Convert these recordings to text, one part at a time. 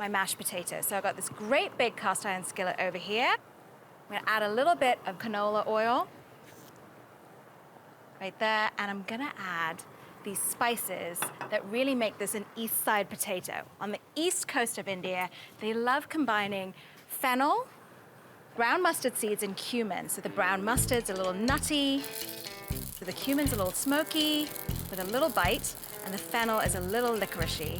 my mashed potatoes. So I've got this great big cast iron skillet over here. I'm gonna add a little bit of canola oil right there, and I'm gonna add these spices that really make this an east side potato. On the east coast of India, they love combining fennel, ground mustard seeds, and cumin. So the brown mustard's a little nutty, so the cumin's a little smoky with a little bite, and the fennel is a little licoricey.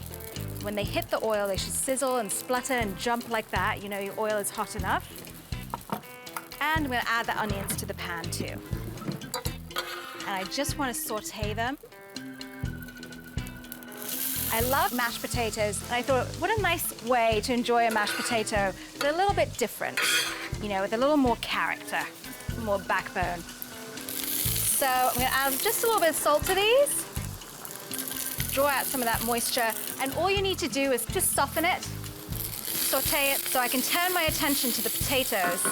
When they hit the oil, they should sizzle and splutter and jump like that. You know your oil is hot enough. And I'm gonna add the onions to the pan too. And I just wanna saute them. I love mashed potatoes, and I thought, what a nice way to enjoy a mashed potato, but a little bit different, you know, with a little more character, more backbone. So I'm gonna add just a little bit of salt to these, draw out some of that moisture, and all you need to do is just soften it, saute it, so I can turn my attention to the potatoes.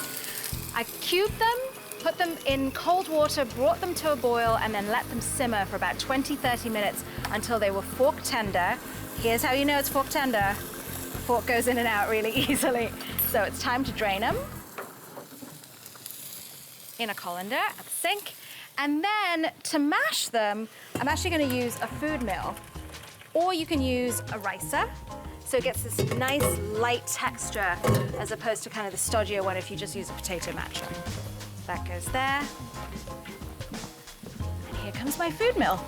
I cubed them, put them in cold water, brought them to a boil, and then let them simmer for about 20-30 minutes until they were fork tender. Here's how you know it's fork tender. The fork goes in and out really easily. So it's time to drain them in a colander at the sink. And then to mash them, I'm actually gonna use a food mill, or you can use a ricer. So it gets this nice light texture as opposed to kind of the stodgier one if you just use a potato masher. That goes there. And here comes my food mill.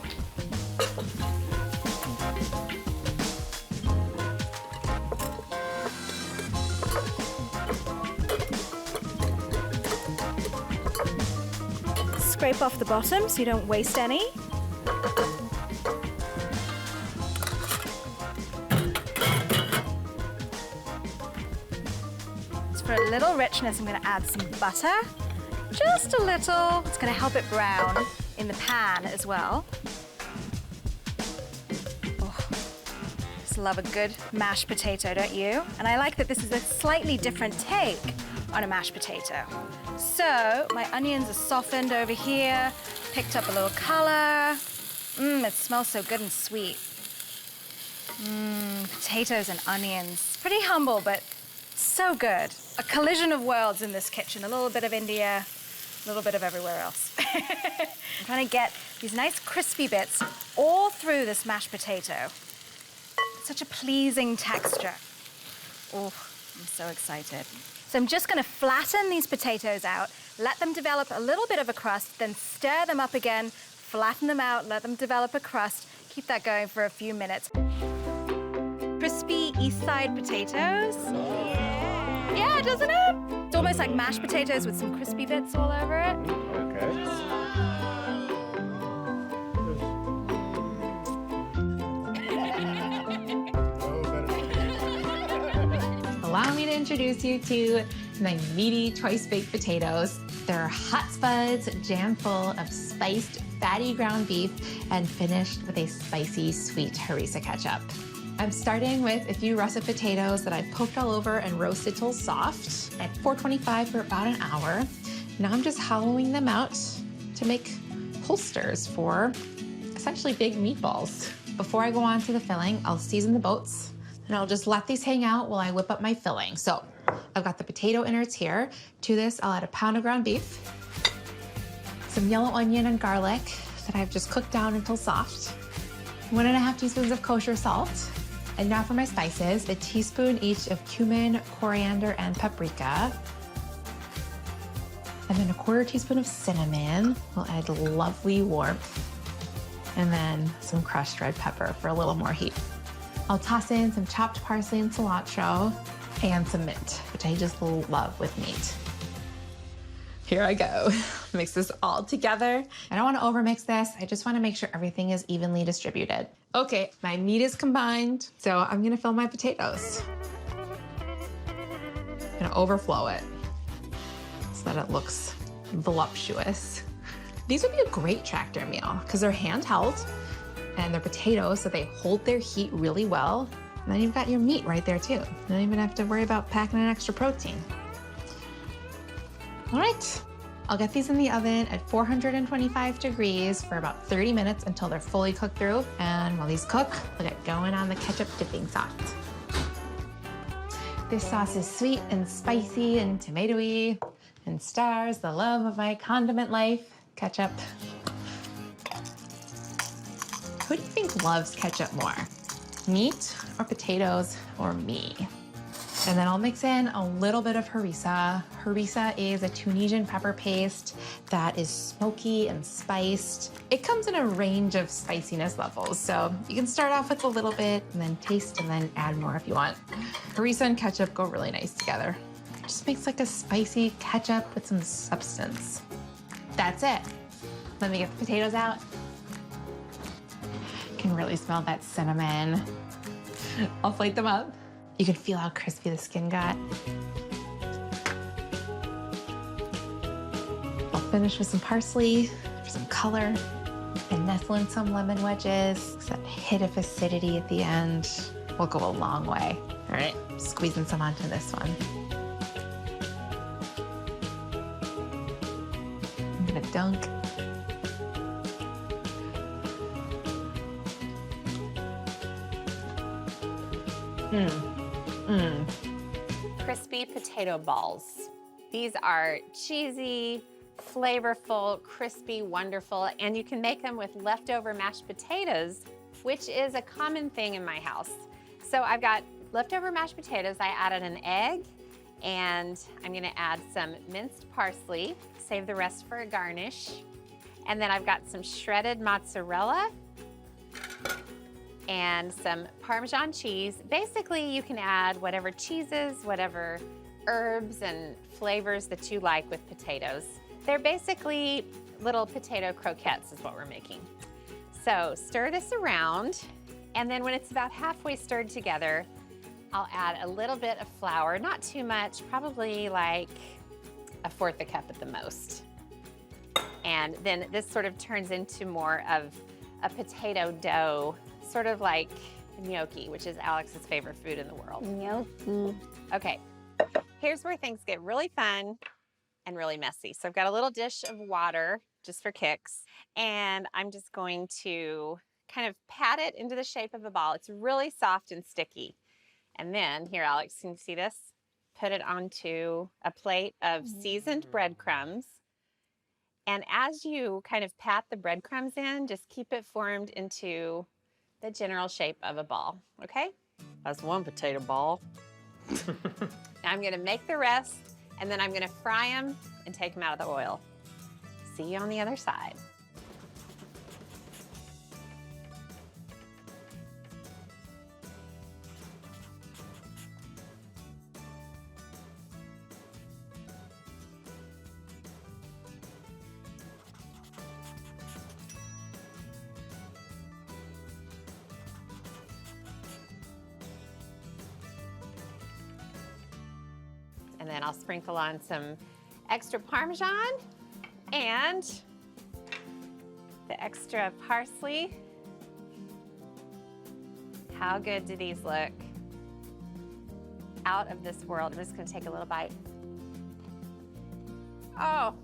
Scrape off the bottom so you don't waste any. For a little richness, I'm gonna add some butter. Just a little. It's gonna help it brown in the pan as well. Oh, just love a good mashed potato, don't you? And I like that this is a slightly different take on a mashed potato. So my onions are softened over here, picked up a little color. It smells so good and sweet. Potatoes and onions. Pretty humble, but so good. A collision of worlds in this kitchen. A little bit of India, a little bit of everywhere else. I'm trying to get these nice crispy bits all through this mashed potato. Such a pleasing texture. Oh, I'm so excited. So I'm just gonna flatten these potatoes out, let them develop a little bit of a crust, then stir them up again, flatten them out, let them develop a crust. Keep that going for a few minutes. Crispy east side potatoes. Yeah, doesn't it? It's almost like mashed potatoes with some crispy bits all over it. Okay. Allow me to introduce you to my meaty twice baked potatoes. They're hot spuds, jam full of spiced, fatty ground beef, and finished with a spicy, sweet harissa ketchup. I'm starting with a few russet potatoes that I poked all over and roasted till soft at 425 for about an hour. Now I'm just hollowing them out to make holsters for essentially big meatballs. Before I go on to the filling, I'll season the boats and I'll just let these hang out while I whip up my filling. So I've got the potato innards here. To this, I'll add a pound of ground beef, some yellow onion and garlic that I've just cooked down until soft, 1.5 teaspoons of kosher salt. And now for my spices, a teaspoon each of cumin, coriander, and paprika. And then a 1/4 teaspoon of cinnamon will add lovely warmth. And then some crushed red pepper for a little more heat. I'll toss in some chopped parsley and cilantro and some mint, which I just love with meat. Here I go. Mix this all together. I don't want to overmix this. I just want to make sure everything is evenly distributed. Okay, my meat is combined, so I'm gonna fill my potatoes. I'm gonna overflow it so that it looks voluptuous. These would be a great tractor meal because they're handheld and they're potatoes, so they hold their heat really well. And then you've got your meat right there too. You don't even have to worry about packing an extra protein. All right, I'll get these in the oven at 425 degrees for about 30 minutes until they're fully cooked through. And while these cook, we'll get going on the ketchup dipping sauce. This sauce is sweet and spicy and tomatoey and stars the love of my condiment life, ketchup. Who do you think loves ketchup more? Meat or potatoes or me? And then I'll mix in a little bit of harissa. Harissa is a Tunisian pepper paste that is smoky and spiced. It comes in a range of spiciness levels, so you can start off with a little bit and then taste and then add more if you want. Harissa and ketchup go really nice together. It just makes like a spicy ketchup with some substance. That's it. Let me get the potatoes out. You can really smell that cinnamon. I'll plate them up. You can feel how crispy the skin got. I'll finish with some parsley for some color and nestle in some lemon wedges. That hit of acidity at the end will go a long way. All right, squeezing some onto this one. I'm gonna dunk. Crispy potato balls. These are cheesy, flavorful, crispy, wonderful, and you can make them with leftover mashed potatoes, which is a common thing in my house. So I've got leftover mashed potatoes. I added an egg, and I'm gonna add some minced parsley, save the rest for a garnish. And then I've got some shredded mozzarella, and some Parmesan cheese. Basically, you can add whatever cheeses, whatever herbs and flavors that you like with potatoes. They're basically little potato croquettes is what we're making. So stir this around, and then when it's about halfway stirred together, I'll add a little bit of flour, not too much, probably like 1/4 cup at the most. And then this sort of turns into more of a potato dough, sort of like gnocchi, which is Alex's favorite food in the world. Gnocchi. Okay, here's where things get really fun and really messy. So I've got a little dish of water just for kicks, and I'm just going to kind of pat it into the shape of a ball. It's really soft and sticky. And then, here, Alex, can you see this? Put it onto a plate of seasoned breadcrumbs. And as you kind of pat the breadcrumbs in, just keep it formed into the general shape of a ball, okay? That's one potato ball. Now I'm gonna make the rest, and then I'm gonna fry them and take them out of the oil. See you on the other side. And then I'll sprinkle on some extra Parmesan and the extra parsley. How good do these look? Out of this world. I'm just gonna take a little bite. Oh,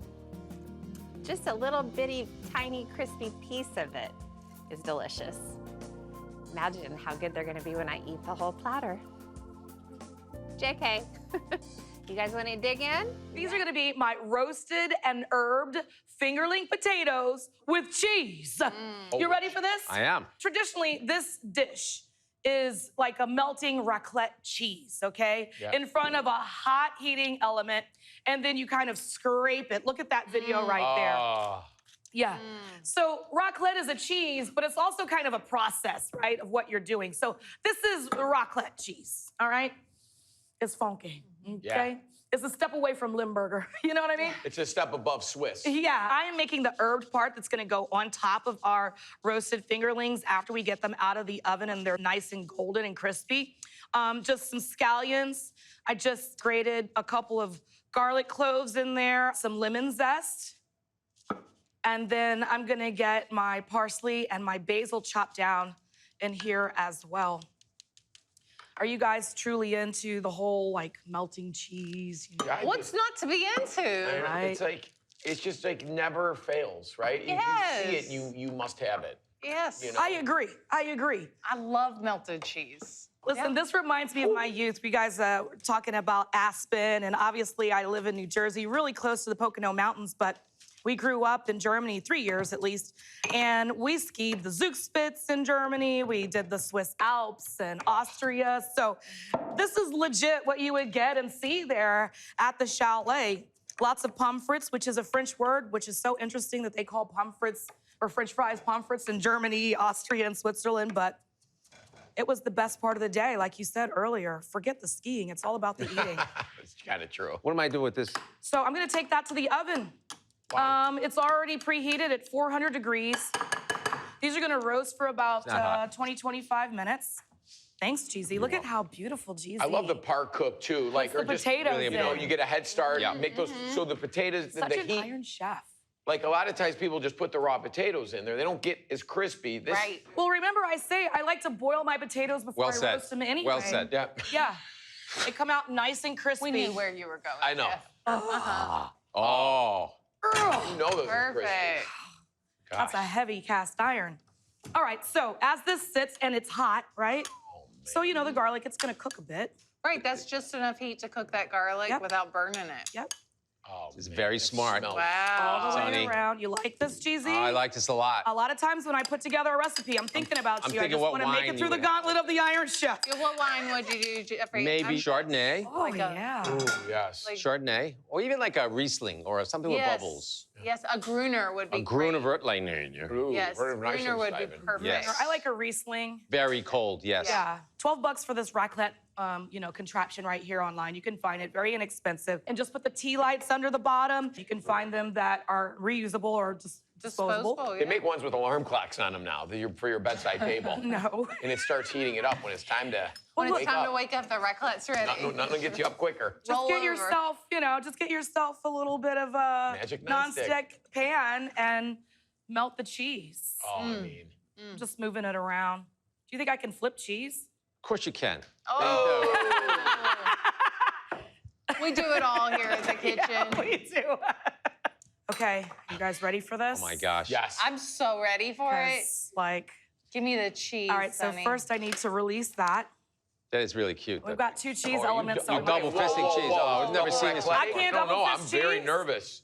just a little bitty, tiny, crispy piece of it is delicious. Imagine how good they're gonna be when I eat the whole platter. JK. You guys want to dig in? These are gonna be my roasted and herbed fingerling potatoes with cheese. You ready for this? I am. Traditionally, this dish is like a melting raclette cheese, okay? Yeah. In front of a hot heating element, and then you kind of scrape it. Look at that video right there. Oh. Yeah. So raclette is a cheese, but it's also kind of a process, right, of what you're doing. So this is raclette cheese, all right? It's funky, okay? Yeah. It's a step away from Limburger, you know what I mean? It's a step above Swiss. Yeah, I am making the herbed part that's gonna go on top of our roasted fingerlings after we get them out of the oven and they're nice and golden and crispy. Just some scallions. I just grated a couple of garlic cloves in there, some lemon zest. And then I'm gonna get my parsley and my basil chopped down in here as well. Are you guys truly into the whole like melting cheese? You know? Yeah, What's not to be into? Right. It's like, it's just like never fails, right? Yes. If you see it, you must have it. Yes. You know? I agree. I agree. I love melted cheese. Listen, this reminds me of my youth. We guys were talking about Aspen, and obviously I live in New Jersey, really close to the Pocono Mountains, but we grew up in Germany, 3 years at least, and we skied the Zugspitze in Germany. We did the Swiss Alps and Austria. So this is legit what you would get and see there at the chalet. Lots of pommes frites, which is a French word, which is so interesting that they call pommes frites or French fries pommes frites in Germany, Austria, and Switzerland, but it was the best part of the day, like you said earlier. Forget the skiing, it's all about the eating. It's kind of true. What am I doing with this? So I'm gonna take that to the oven. Wow. It's already preheated at 400 degrees. These are gonna roast for about 20, 25 minutes. Thanks, Cheesy. Look at how beautiful Cheesy. I love the par cook too. Like, the or just, potatoes really, you know, in. you get a head start, make those, so the potatoes, Such the an heat. iron chef. Like a lot of times people just put the raw potatoes in there. They don't get as crispy. This, Right. Well, remember I say I like to boil my potatoes before Well I said. roast them anyway. Well said. Yeah. Yeah. They come out nice and crispy. We knew where you were going. I know. Jeff. Oh. You know those are crispy. Perfect. That's a heavy cast iron. All right, so as this sits and it's hot, right? So you know the garlic, it's gonna cook a bit. Right, that's just enough heat to cook that garlic Yep. without burning it. Yep. Oh, It's man, very it smart. smells- All Wow. the way Sonny. around. You like this, Cheesy? I like this a lot. A lot of times when I put together a recipe, I'm thinking about I'm you. thinking I just what want to make wine it through you the would gauntlet of the Iron Chef. Yeah, what wine would you do, Jeffrey? Maybe Chardonnay, Oh, Like a- yeah. Ooh, yes. Like- Chardonnay, or even like a Riesling or something with bubbles. Yes, a Gruner would be A Gruner great. Wertleiner. Ooh, Yes, very nice Gruner would be and perfect. Yes. I like a Riesling. Very cold, yes. Yeah. 12 bucks for this raclette, contraption right here online. You can find it very inexpensive. And just put the tea lights under the bottom. You can find them that are reusable or just disposable. They make ones with alarm clocks on them now that you're for your bedside table. No. And it starts heating it up when it's time to When it's wake time up. to wake up, the raclette's ready. Nothing gets you up quicker. Just Roll get over. yourself, just get yourself a little bit of a Magic nonstick. nonstick pan and melt the cheese. Oh, I mean. Just moving it around. Do you think I can flip cheese? Of course you can. We do it all here in the kitchen. We do. Okay, you guys ready for this? Oh my gosh. Yes. I'm so ready for it. 'Cause, like, Give me the cheese, all right, so Sonny. first I need to release that. That is really cute. We've got two cheese Oh, elements. you on double there. fisting cheese. Oh, I've never seen this Double I can't no, double no, I'm fist very cheese. nervous.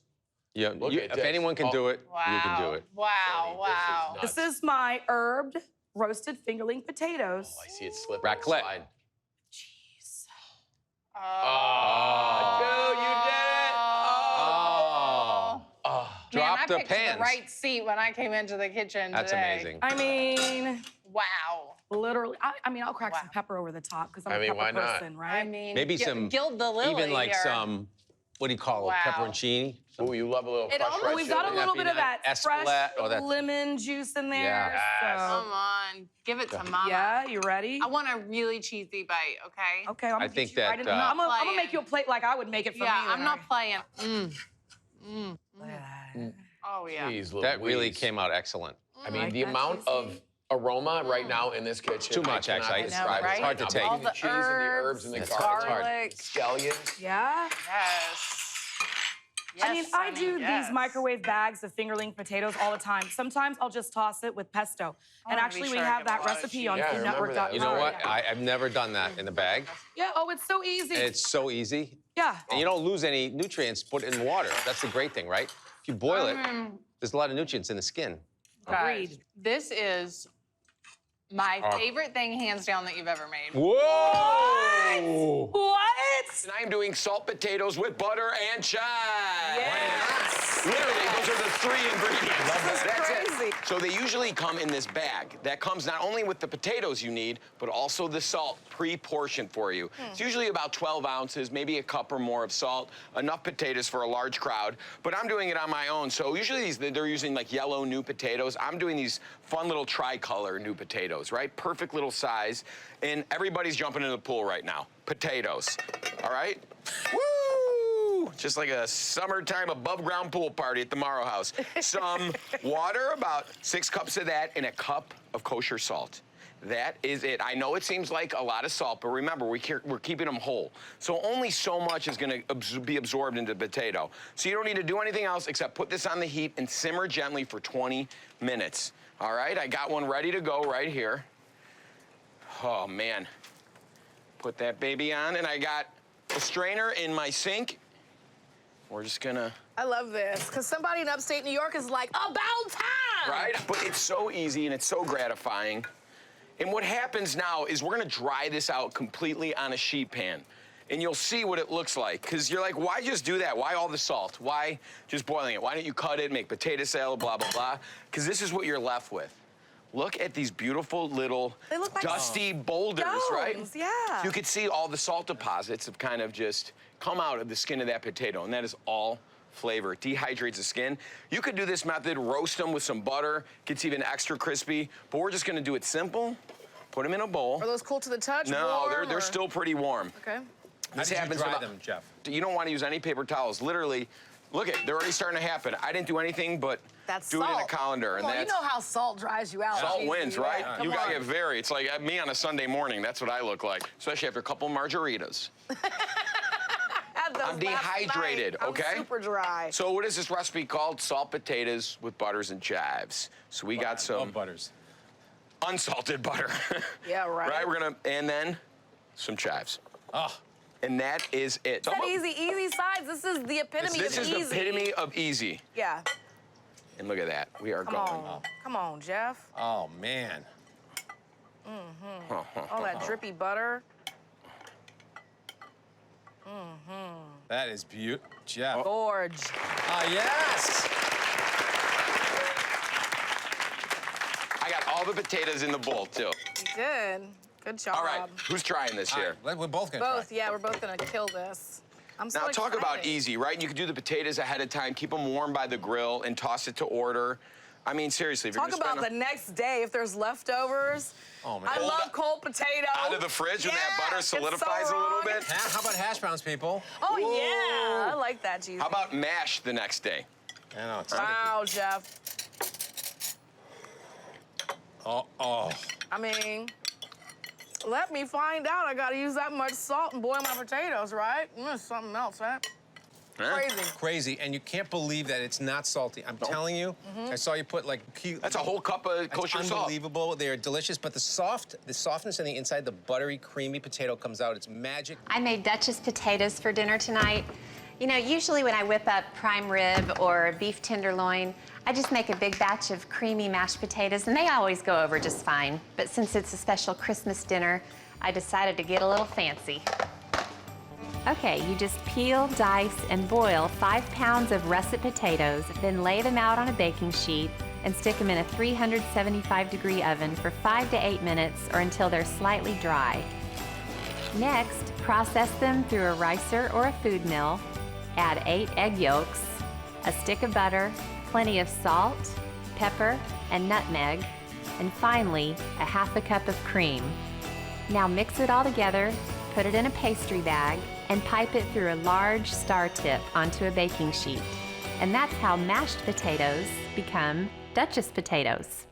Yeah, Look you, at if this. anyone can do it, Wow. you can do it. Wow, wow. This is This is my herbed roasted fingerling potatoes. Oh, I see it slip. Raclette. Cheese. Oh, dude, you did it. Oh. Drop Man, the I picked pans. the right seat when I came into the kitchen That's today. amazing. I mean, Wow. literally. I'll crack some pepper over the top because I'm I a mean, pepper why not? person, right? I mean, Maybe some, gild the lily even like here. some, what do you call it, Wow. pepperoncini? Ooh, you love a little It crushed almost, red we've got a chili. little That'd bit be of that nice. fresh Espelette or that- lemon juice in there. Yes. So, Come on, give it to Mama. yeah, you ready? I want a really cheesy bite, okay? Okay, I'm I gonna think get you right that, in the- I'm gonna playing. make you a plate like I would make it for Yeah, me. I'm not playing. Look at that. Oh yeah. Jeez That really Louise. came out excellent. I mean, Like the that, amount of aroma right now in this kitchen. Too much, I cannot actually. describe right? it. It's hard to I'm take. between All the the cheese and the herbs and the It's garlic, hard. scallions. Yeah. Yes. I mean, I Sonny, do yes. these microwave bags of fingerling potatoes all the time. Sometimes I'll just toss it with pesto. And wanna be actually, we sure I have get that a lot of recipe cheese. on Yeah, I remember that. foodnetwork.com. You know what? Yeah. I've never done that in the bag. Yeah, oh, it's so easy. It's so easy. Yeah. And you don't lose any nutrients put in water. That's the great thing, right? If you boil it, there's a lot of nutrients in the skin. Guys, Agreed. this is my Oh. favorite thing, hands down, that you've ever made. Whoa! What? And I am doing salt potatoes with butter and chives. Yes. Literally, those are the three ingredients. That's crazy. it. So they usually come in this bag. That comes not only with the potatoes you need, but also the salt pre-portioned for you. It's usually about 12 ounces, maybe a cup or more of salt, enough potatoes for a large crowd. But I'm doing it on my own. So usually they're using like yellow new potatoes. I'm doing these fun little tricolor new potatoes, right? Perfect little size. And everybody's jumping in the pool right now. Potatoes, all right? Woo! Just like a summertime above ground pool party at the Mauro house. Some water, about 6 cups of that, and a cup of kosher salt. That is it. I know it seems like a lot of salt, but remember, we're keeping them whole. So only so much is gonna be absorbed into the potato. So you don't need to do anything else except put this on the heat and simmer gently for 20 minutes. All right, I got one ready to go right here. Oh man, Put that baby on, and I got a strainer in my sink. We're just gonna... I love this, because somebody in upstate New York is like, about time! Right? But it's so easy and it's so gratifying. And what happens now is we're gonna dry this out completely on a sheet pan. And you'll see what it looks like. Because you're like, why just do that? Why all the salt? Why just boiling it? Why don't you cut it, make potato salad, blah, blah, blah? Because this is what you're left with. Look at these beautiful little They look like dusty boulders, right? stones, yeah. You could see all the salt deposits have kind of just come out of the skin of that potato, and that is all flavor. It dehydrates the skin. You could do this method, roast them with some butter, gets even extra crispy, but we're just gonna do it simple. Put them in a bowl. Are those cool to the touch? No, warm, they're or- still pretty warm. Okay. This How did happens you dry without- them, Jeff? You don't want to use any paper towels. Literally, look at, they're already starting to happen. I didn't do anything but That's do it in a salt. colander. Come on, and you know how salt dries you out. salt Cheesy, wins, right? Come You on. gotta get very. It's like me on a Sunday morning. That's what I look like, especially after a couple margaritas. Had those I'm last dehydrated, night. okay? I'm super dry. So what is this recipe called? Salt potatoes with butters and chives. So we got I some love butters. unsalted butter. Yeah, right. Right, we're gonna, and then some chives. Oh, And that is it. That easy sides. This is the epitome This of is easy. the epitome of easy. Yeah. And look at that. We are Come going. on. Come on, Jeff. oh man. All that drippy butter. That is beautiful. Jeff. Gorge. Ah, yes! I got all the potatoes in the bowl, too. You did. Good job. All right, who's trying this here? All right, we're both gonna Both, try. yeah, we're both gonna kill this. I'm so Now, talk about excited. easy, right? You could do the potatoes ahead of time, keep them warm by the grill, and toss it to order. I mean, seriously, if Talk you're gonna about the spend next day if there's leftovers. Oh, man. I Cold love cold potato. out of the fridge when that butter Yes, it's so solidifies a little wrong. bit. How about hash browns, people? Oh, yeah. I like that, Jesus. How about mash the next day? I know, it's Wow, Jeff. Oh. I mean, let me find out. I gotta use that much salt and boil my potatoes, right? That's something else, right? Huh? Crazy. Crazy, and you can't believe that it's not salty. I'm telling you, I saw you put like... That's a whole cup of kosher It's salt. unbelievable. They're delicious, but the softness on the inside, the buttery, creamy potato comes out. It's magic. I made Duchess potatoes for dinner tonight. You know, usually when I whip up prime rib or beef tenderloin, I just make a big batch of creamy mashed potatoes, and they always go over just fine. But since it's a special Christmas dinner, I decided to get a little fancy. Okay, you just peel, dice, and boil 5 pounds of russet potatoes, then lay them out on a baking sheet and stick them in a 375-degree oven for 5 to 8 minutes or until they're slightly dry. Next, process them through a ricer or a food mill, add 8 egg yolks, a stick of butter, plenty of salt, pepper, and nutmeg, and finally, a half a cup of cream. Now mix it all together, put it in a pastry bag, and pipe it through a large star tip onto a baking sheet. And that's how mashed potatoes become Duchess potatoes.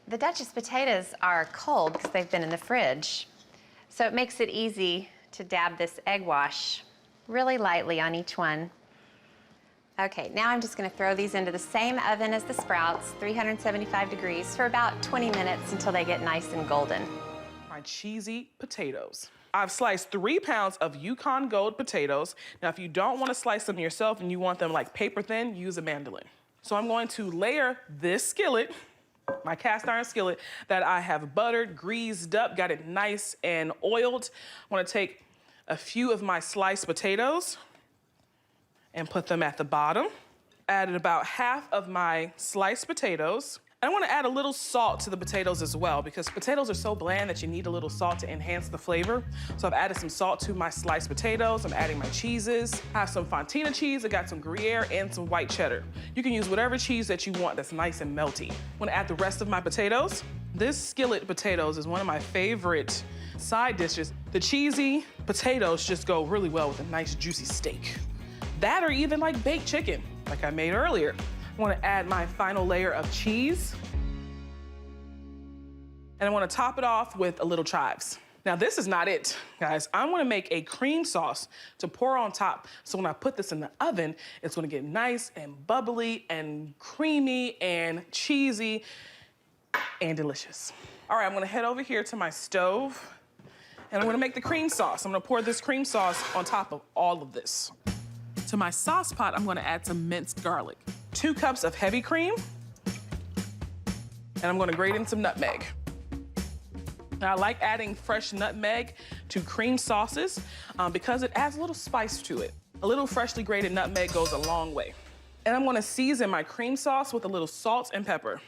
The Duchess potatoes are cold because they've been in the fridge. So it makes it easy to dab this egg wash really lightly on each one. Okay, now I'm just gonna throw these into the same oven as the sprouts, 375 degrees, for about 20 minutes until they get nice and golden. My cheesy potatoes. I've sliced 3 pounds of Yukon Gold potatoes. Now, if you don't want to slice them yourself and you want them like paper thin, use a mandolin. So I'm going to layer this skillet, my cast iron skillet, that I have buttered, greased up, got it nice and oiled. I want to take a few of my sliced potatoes and put them at the bottom. Added about half of my sliced potatoes. I want to add a little salt to the potatoes as well because potatoes are so bland that you need a little salt to enhance the flavor. So I've added some salt to my sliced potatoes. I'm adding my cheeses. I have some Fontina cheese. I got some Gruyere and some white cheddar. You can use whatever cheese that you want that's nice and melty. I'm going to add the rest of my potatoes. This skillet potatoes is one of my favorite side dishes. The cheesy potatoes just go really well with a nice juicy steak. That or even like baked chicken, like I made earlier. I want to add my final layer of cheese. And I want to top it off with a little chives. Now, this is not it, guys. I want to make a cream sauce to pour on top. So when I put this in the oven, it's going to get nice and bubbly and creamy and cheesy and delicious. All right, I'm going to head over here to my stove And I'm gonna make the cream sauce. I'm gonna pour this cream sauce on top of all of this. To my sauce pot, I'm gonna add some minced garlic. 2 cups of heavy cream, and I'm gonna grate in some nutmeg. Now, I like adding fresh nutmeg to cream sauces because it adds a little spice to it. A little freshly grated nutmeg goes a long way. And I'm gonna season my cream sauce with a little salt and pepper.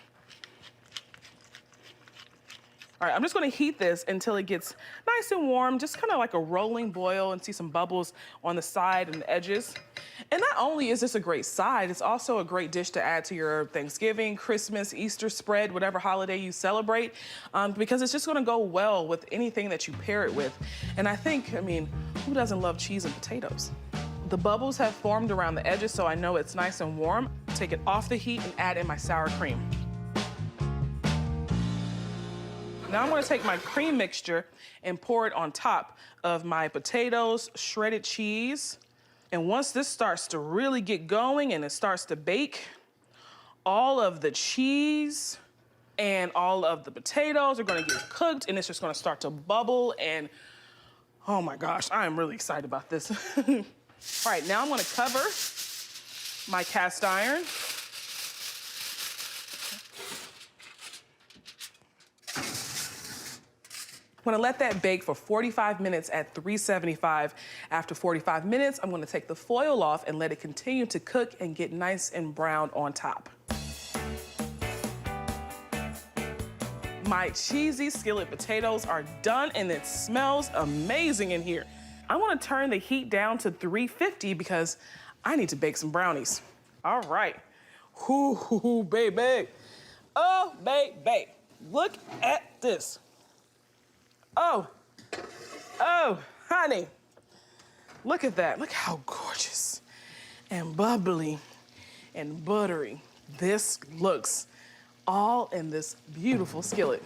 All right, I'm just gonna heat this until it gets nice and warm, just kind of like a rolling boil, and see some bubbles on the side and the edges. And not only is this a great side, it's also a great dish to add to your Thanksgiving, Christmas, Easter spread, whatever holiday you celebrate, because it's just gonna go well with anything that you pair it with. And I think, I mean, who doesn't love cheese and potatoes? The bubbles have formed around the edges, so I know it's nice and warm. Take it off the heat and add in my sour cream. Now I'm gonna take my cream mixture and pour it on top of my potatoes, shredded cheese. And once this starts to really get going and it starts to bake, all of the cheese and all of the potatoes are gonna get cooked, and it's just gonna start to bubble, and oh my gosh, I am really excited about this. All right, now I'm gonna cover my cast iron. I'm gonna let that bake for 45 minutes at 375. After 45 minutes, I'm gonna take the foil off and let it continue to cook and get nice and brown on top. My cheesy skillet potatoes are done, and it smells amazing in here. I wanna turn the heat down to 350 because I need to bake some brownies. All right, hoo, baby. Oh, baby, look at this. Oh, honey, look at that. Look how gorgeous and bubbly and buttery this looks, all in this beautiful skillet.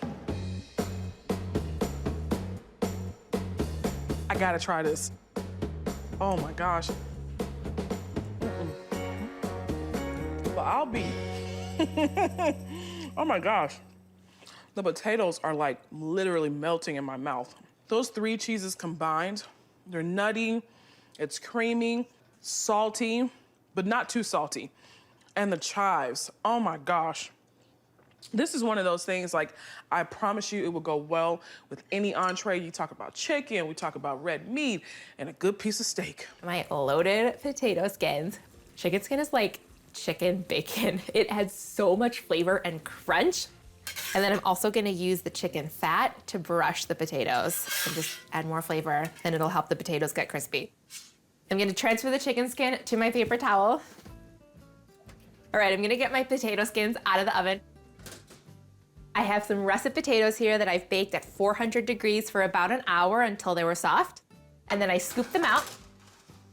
I gotta try this. Oh my gosh. But I'll be, oh my gosh. The potatoes are like literally melting in my mouth. Those 3 cheeses combined, they're nutty, it's creamy, salty, but not too salty. And the chives, oh my gosh. This is one of those things, like, I promise you it will go well with any entree. You talk about chicken, we talk about red meat, and a good piece of steak. My loaded potato skins. Chicken skin is like chicken bacon. It adds so much flavor and crunch. And then I'm also gonna use the chicken fat to brush the potatoes and just add more flavor, and it'll help the potatoes get crispy. I'm gonna transfer the chicken skin to my paper towel. All right, I'm gonna get my potato skins out of the oven. I have some russet potatoes here that I've baked at 400 degrees for about an hour until they were soft. And then I scoop them out.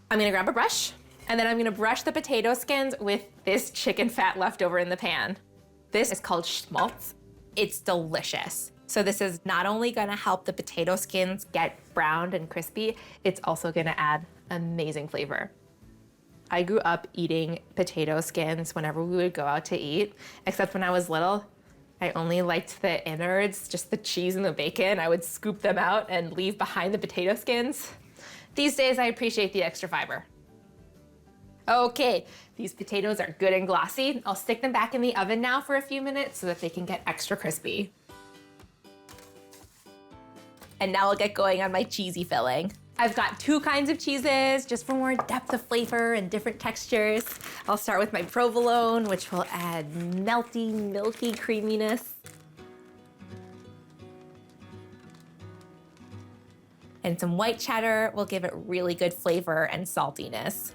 I'm gonna grab a brush, and then I'm gonna brush the potato skins with this chicken fat left over in the pan. This is called schmaltz. It's delicious. So this is not only gonna help the potato skins get browned and crispy, it's also gonna add amazing flavor. I grew up eating potato skins whenever we would go out to eat, except when I was little, I only liked the innards, just the cheese and the bacon. I would scoop them out and leave behind the potato skins. These days, I appreciate the extra fiber. Okay, these potatoes are good and glossy. I'll stick them back in the oven now for a few minutes so that they can get extra crispy. And now I'll get going on my cheesy filling. I've got 2 kinds of cheeses, just for more depth of flavor and different textures. I'll start with my provolone, which will add melty, milky creaminess. And some white cheddar will give it really good flavor and saltiness.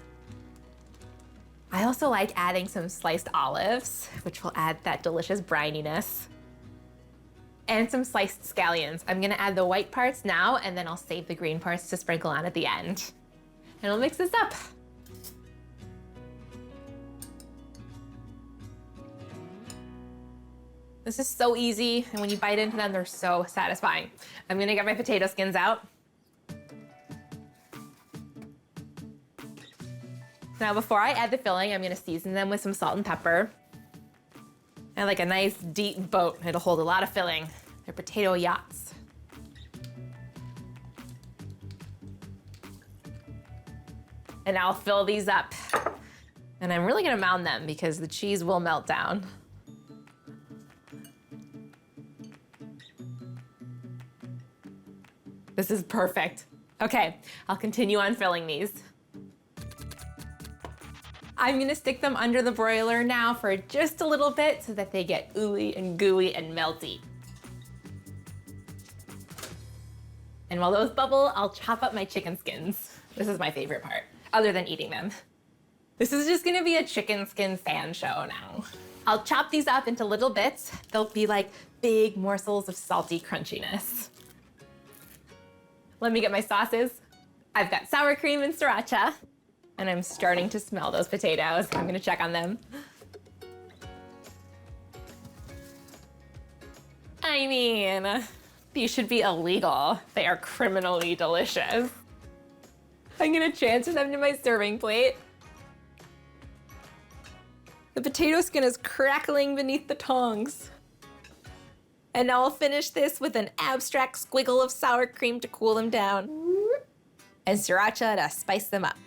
I also like adding some sliced olives, which will add that delicious brininess. And some sliced scallions. I'm gonna add the white parts now, and then I'll save the green parts to sprinkle on at the end. And I'll mix this up. This is so easy, and when you bite into them, they're so satisfying. I'm gonna get my potato skins out. Now, before I add the filling, I'm gonna season them with some salt and pepper. And like a nice deep boat, it'll hold a lot of filling. They're potato yachts. And I'll fill these up. And I'm really gonna mound them because the cheese will melt down. This is perfect. Okay, I'll continue on filling these. I'm gonna stick them under the broiler now for just a little bit so that they get ooey and gooey and melty. And while those bubble, I'll chop up my chicken skins. This is my favorite part, other than eating them. This is just gonna be a chicken skin fan show now. I'll chop these up into little bits. They'll be like big morsels of salty crunchiness. Let me get my sauces. I've got sour cream and sriracha, and I'm starting to smell those potatoes. I'm gonna check on them. I mean, these should be illegal. They are criminally delicious. I'm gonna transfer them to my serving plate. The potato skin is crackling beneath the tongs. And now I'll finish this with an abstract squiggle of sour cream to cool them down. And sriracha to spice them up.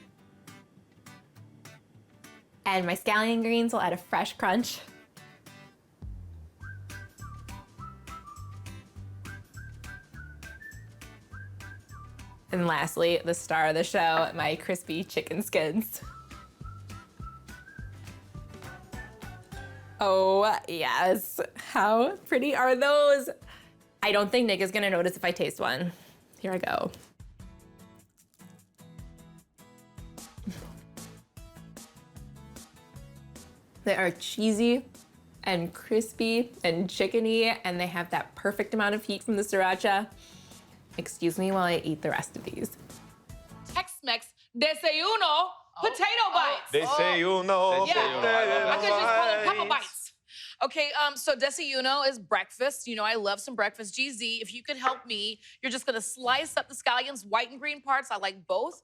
And my scallion greens will add a fresh crunch. And lastly, the star of the show, my crispy chicken skins. Oh, yes. How pretty are those? I don't think Nick is gonna notice if I taste one. Here I go. They are cheesy and crispy and chickeny, and they have that perfect amount of heat from the sriracha. Excuse me while I eat the rest of these. Tex-Mex Desayuno potato bites. Desayuno. Yeah, I could just call it Peppa Bites. Okay, so Desayuno is breakfast. You know, I love some breakfast. GZ, if you could help me, you're just gonna slice up the scallions, white and green parts. I like both.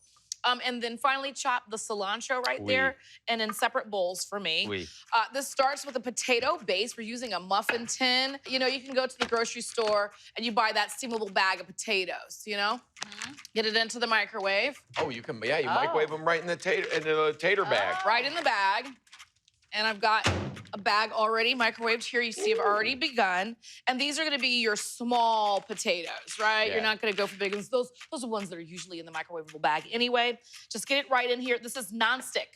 And then finally chop the cilantro right there and in separate bowls for me. This starts with a potato base. We're using a muffin tin. You know, you can go to the grocery store and you buy that steamable bag of potatoes, you know? Get it into the microwave. Oh, you can, yeah, you microwave them right in the tater bag. Right in the bag. And I've got a bag already microwaved here. You see I've already begun. And these are gonna be your small potatoes, right? Yeah. You're not gonna go for big ones. Those are ones that are usually in the microwavable bag anyway. Just get it right in here. This is nonstick,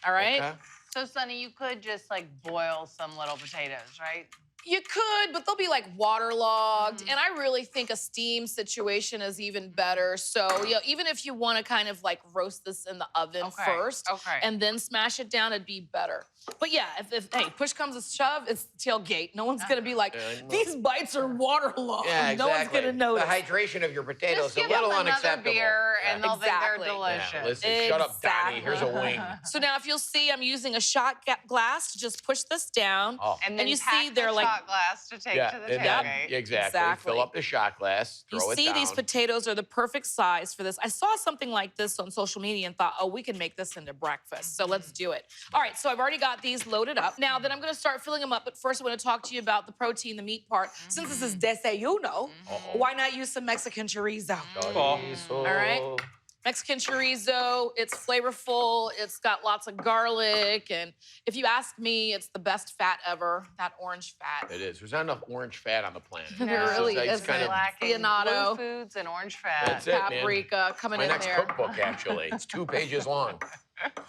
all right? Okay. So, Sunny, you could just like boil some little potatoes, right? You could, but they'll be like waterlogged. And I really think a steam situation is even better. So, you know, even if you want to kind of like roast this in the oven first and then smash it down, it'd be better. But yeah, if hey, push comes to shove, it's tailgate. No one's gonna be like, these bites are waterlogged. Yeah, exactly. No one's gonna notice. The hydration of your potatoes Just is a give little them another unacceptable. beer and they'll think Exactly. they're delicious. Yeah, listen, shut up, Donnie. Here's a wing. So now if you'll see, I'm using a shot glass to just push this down. Oh. And then you pack see they're the like, shot glass to take to the and tailgate. then- exactly. Fill up the shot glass, throw you it see down. these potatoes are the perfect size for this. I saw something like this on social media and thought, oh, we can make this into breakfast. So let's do it. All right, so I've already got these loaded up. Now then I'm gonna start filling them up, but first I wanna talk to you about the protein, the meat part. Since this is desayuno, why not use some Mexican chorizo? All right. Mexican chorizo, it's flavorful, it's got lots of garlic, and if you ask me, it's the best fat ever, that orange fat. It is. There's not enough orange fat on the planet. There really It's is. kind of, Lacking Leonardo. blue foods and orange fat. that's it, man. Paprika coming My in next there. cookbook, actually. It's 2 pages long.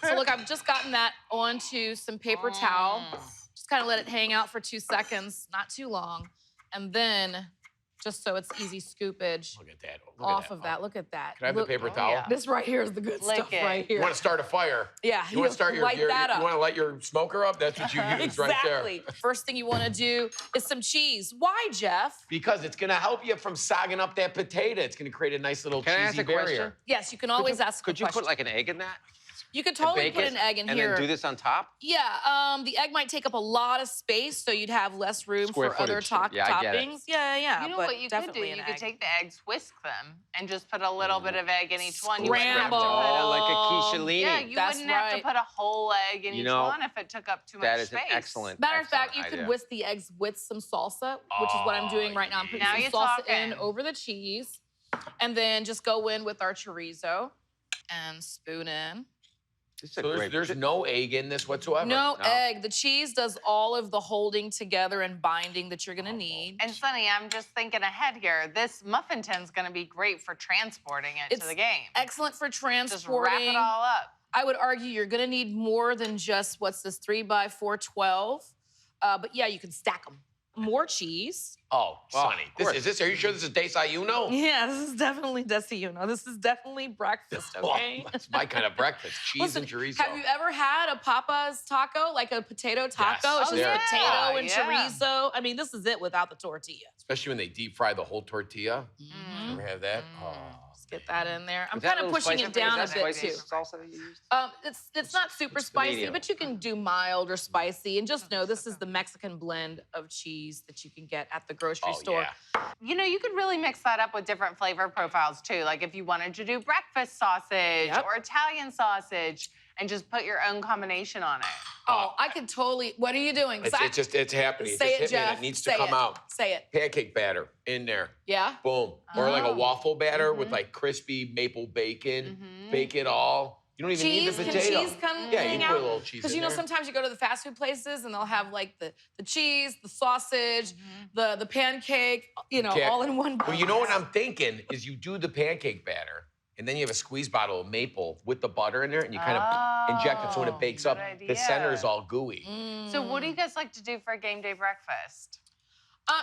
So look, I've just gotten that onto some paper towel. Just kind of let it hang out for 2 seconds, not too long. And then, just so it's easy scoopage Look at that. off of that. Look at that. Can I have the Look, paper towel? yeah. this right here is the good Lick stuff it. right here. You want to start a fire? Yeah, You want to start light that up. You want to light your smoker up? That's what you use right there. Exactly. First thing you want to do is some cheese. Why, Jeff? Because it's going to help you from sogging up that potato. It's going to create a nice little Can I ask cheesy a question? barrier. Yes, you can always ask a Could you question. put like an egg in that? You could and totally bake put it an egg in and here. then do this on top? Yeah, the egg might take up a lot of space, so you'd have less room Square for other footage. Yeah, I get it. toppings. Yeah, You know but what you could do? definitely an You could egg. take the eggs, whisk them, and just put a little bit of egg in each one. You wouldn't have to Scramble. put Oh, like a Oh, quichellini. Yeah, you That's wouldn't have to right. put a whole egg in You each know, one if it took up too much That is space. an excellent. Matter of fact, you excellent could idea. whisk the eggs with some salsa, which is what I'm doing right now. I'm putting Now some you're salsa in talking. over the cheese, and then just go in with our chorizo. and spoon in. So there's no egg in this whatsoever? No egg. The cheese does all of the holding together and binding that you're gonna need. And Sonny, I'm just thinking ahead here. This muffin tin's gonna be great for transporting it to the game. Excellent for transporting. Just wrap it all up. I would argue you're gonna need more than just, what's this, 3x4 12. But yeah, you can stack them. More cheese. Oh, Sonny, are you sure this is Desayuno? Yeah, this is definitely Desayuno. This is definitely breakfast, okay? That's my kind of breakfast, cheese and chorizo. Have you ever had a Papa's taco, like a potato taco? Yes. It's just potato and chorizo. I mean, this is it without the tortilla. Especially when they deep fry the whole tortilla. You ever have that? Oh. Just get that in there. I'm kind of pushing it down a bit too. Salsa that you used? It's not super spicy, but you can do mild or spicy. And just know this is the Mexican blend of cheese that you can get at the grocery store. Yeah. You know, you could really mix that up with different flavor profiles too. Like if you wanted to do breakfast sausage or Italian sausage and just put your own combination on it. Oh, I could totally. What are you doing? It's happening. Say it, just hit me and Jeff. it needs to Say come it. out. Say it. Pancake batter in there. Yeah? Boom. Or like a waffle batter with like crispy maple bacon. Bake it all. You don't even need the potato. Can cheese come Yeah, you hang put out? a little cheese in Because you know there. sometimes you go to the fast food places and they'll have like the cheese, the sausage, the pancake, you know, all in one box. Well, you know what I'm thinking is you do the pancake batter and then you have a squeeze bottle of maple with the butter in there and you kind of inject it so when it bakes up, the center's all gooey. So what do you guys like to do for a game day breakfast?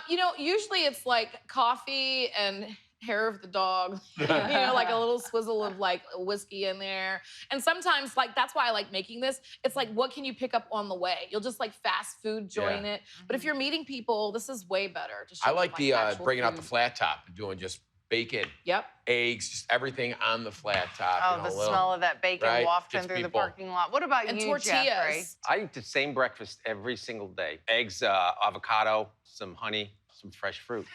You know, usually it's like coffee and hair of the dog, you know, like a little swizzle of like whiskey in there. And sometimes like, that's why I like making this. It's like, what can you pick up on the way? You'll just like fast food join it. But if you're meeting people, this is way better. To I like the actual bringing out the food. flat top and doing just bacon, eggs, just everything on the flat top. Oh, you know, the smell of that bacon wafting Gets through the people. parking lot. What about And you, tortillas. Jeffrey? I eat the same breakfast every single day. Eggs, avocado, some honey, some fresh fruit.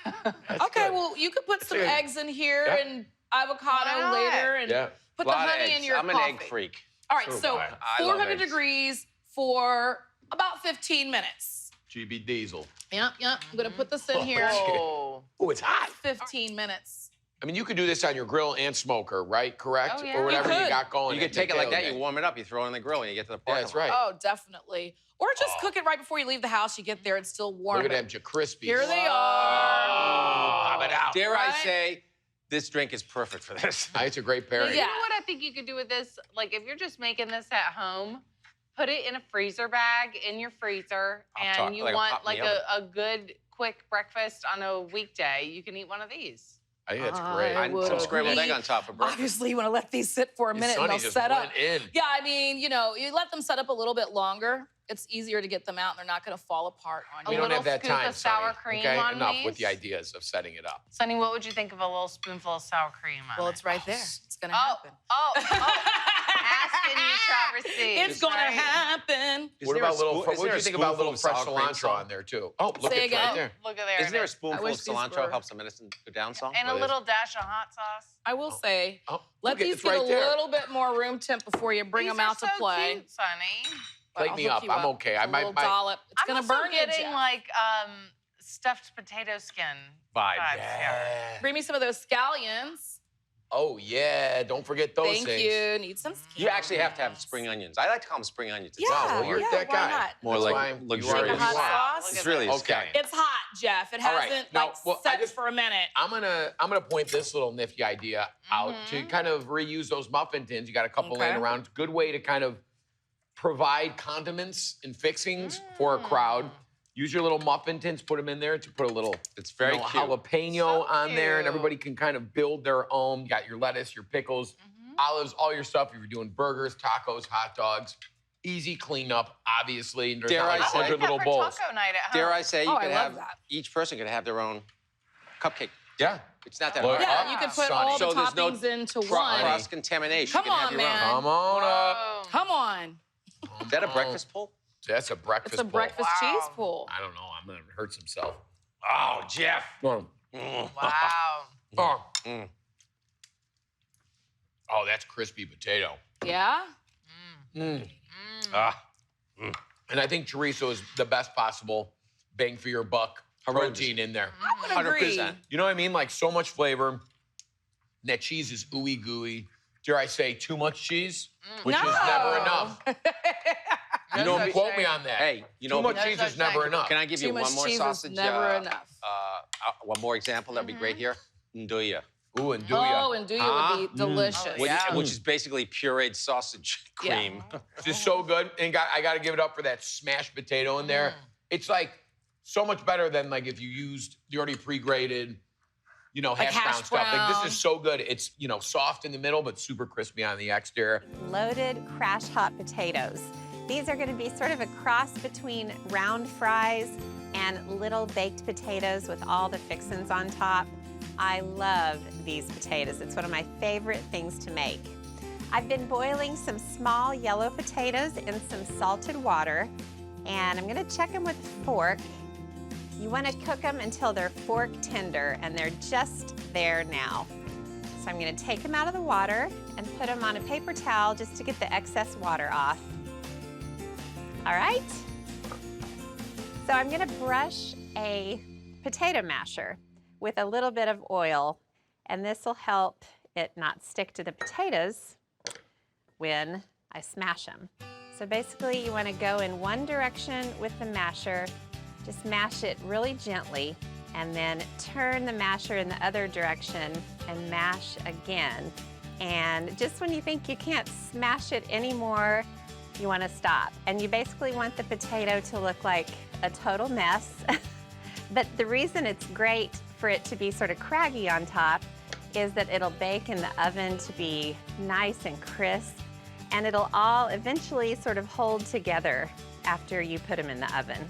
Okay, well, you could put some eggs in here and avocado later and put the Lot of honey in eggs. your I'm coffee. an egg freak. All right, so I love 400 eggs. degrees for about 15 minutes. GB Diesel. Yep. I'm gonna put this in here. Oh. Oh, it's hot. 15 minutes. I mean, you could do this on your grill and smoker, right? Correct? Oh, yeah. Or whatever You you could. got going. You at can take it like tailgate. that, you warm it up, you throw it in the grill, and you get to the Yeah, parking that's right. Oh, definitely. Or just cook it right before you leave the house. You get there, it's still warm. Look at them Crispies. Here they are. Pop it out. Dare I Right? say, this drink is perfect for this. It's a great pairing. You know what I think you could do with this? Like, if you're just making this at home, put it in a freezer bag in your freezer, and you like a want pop in like the a good, quick breakfast on a weekday, you can eat one of these. I think that's great. I And would some scrambled egg agree. on top of breakfast. Obviously, you want to let these sit for a minute and Sonny they'll just set up. went in. Yeah, I mean, you know, you let them set up a little bit longer. It's easier to get them out, and they're not going to fall apart on We you. don't have little that scoop time, of sour Sonny, cream okay? on Enough with these? the ideas of setting it up. Sonny, what would you think of a little spoonful of sour cream on Well, it? it's right there. It's going to happen. Asking you shall receive. It's going to happen. What about little? is What there do a you think about spoonful little of fresh sour cream cilantro salt? on there too? Oh, look, Say it's right again? there. Look at there. Isn't there a it is. spoonful wish of these cilantro were- helps the medicine go down some? And a little dash of hot sauce. I will say, Oh, let look at- these it's get right a there. little bit more room temp before you bring These them are out to so play. Cute, Sonny. Plate I'll me hook up. you I'm okay. A little dollop. It's I'm going to also burn you, getting Jeff. like stuffed potato skin Vibe. vibes here. Yeah. Bring me some of those scallions. Oh yeah, don't forget those Thank things. you. Need some scallions. You actually have to have spring onions. I like to call them spring onions. It's Yeah, Wow, well, you're yeah, that why guy. not? more That's like why you luxurious. are Like a hot Wow, sauce? look It's at really Okay. Scallion. It's hot, Jeff. It All right. hasn't Now, like well, I set just- for a minute. I'm gonna point this little nifty idea out to kind of reuse those muffin tins. You got a couple laying Okay. around. It's a good way to kind of provide condiments and fixings for a crowd. Use your little muffin tins, put them in there to put a little It's very cute. jalapeno So on there, and cute. everybody can kind of build their own. You got your lettuce, your pickles, olives, all your stuff. If you're doing burgers, tacos, hot dogs, easy cleanup, obviously. There's Dare not like I say- 100 little for bowls. taco night at home. Dare I say, you Oh, I could love have that. each person could have their own cupcake. Yeah. It's not that Look hard. up, Yeah, you could put Sonny. all the So there's no toppings into Sonny. one. Cross contamination. Come you can have on, your man. Come on up. Oh. Come on. Is that a breakfast pull? That's a breakfast It's a bowl. breakfast Wow. cheese pool. I don't know. I'm gonna hurt himself. Oh, Jeff. Wow. Oh. Oh, that's crispy potato. Yeah? Ah. And I think chorizo is the best possible bang for your buck protein in there. I would agree. 100%. You know what I mean? Like so much flavor. That cheese is ooey gooey. dare I say, too much cheese, which No. is never enough. You don't quote me on that. Hey, you know, too much cheese is never enough. Can I give you Too much one more cheese is sausage? never enough. One more example, that'd be great here. Nduja. Ooh, and do Oh, and Duya would be delicious. Which is basically pureed sausage cream. It's so good. And I got to give it up for that smashed potato in there. It's like so much better than like if you used the already pre-grated, you know, hash brown stuff. Like this is so good. It's, you know, soft in the middle, but super crispy on the exterior. Loaded crash hot potatoes. These are gonna be sort of a cross between round fries and little baked potatoes with all the fixins on top. I love these potatoes. It's one of my favorite things to make. I've been boiling some small yellow potatoes in some salted water, and I'm gonna check them with a fork. You wanna cook them until they're fork tender, and they're just there now. So I'm gonna take them out of the water and put them on a paper towel just to get the excess water off. All right? So I'm gonna brush a potato masher with a little bit of oil, and this will help it not stick to the potatoes when I smash them. So basically you wanna go in one direction with the masher, just mash it really gently, and then turn the masher in the other direction and mash again. And just when you think you can't smash it anymore, you wanna stop. And you basically want the potato to look like a total mess. But the reason it's great for it to be sort of craggy on top is that it'll bake in the oven to be nice and crisp, and it'll all eventually sort of hold together after you put them in the oven.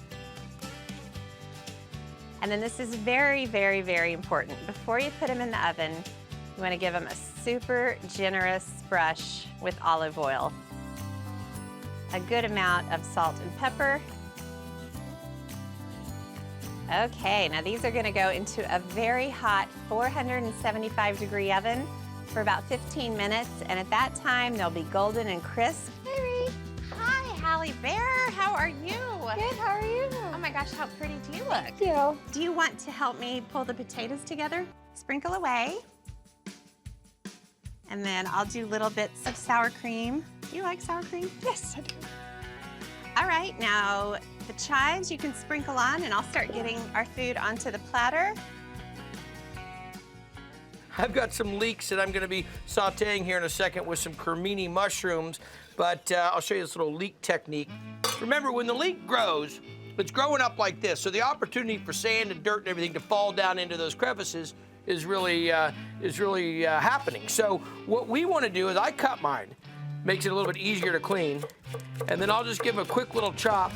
And then this is very, very, very important. Before you put them in the oven, you wanna give them a super generous brush with olive oil. A good amount of salt and pepper. Okay, now these are gonna go into a very hot 475-degree oven for about 15 minutes, and at that time, they'll be golden and crisp. Hi, Halle Bear, how are you? Good, how are you? Oh my gosh, how pretty do you look? Thank you. Do you want to help me pull the potatoes together? Sprinkle away. And then I'll do little bits of sour cream. Do you like sour cream? Yes, I do. All right, now the chives you can sprinkle on, and I'll start getting our food onto the platter. I've got some leeks that I'm gonna be sauteing here in a second with some cremini mushrooms, but I'll show you this little leek technique. Remember, when the leek grows, it's growing up like this, so the opportunity for sand and dirt and everything to fall down into those crevices is really happening. So what we wanna do is I cut mine. Makes it a little bit easier to clean. And then I'll just give them a quick little chop,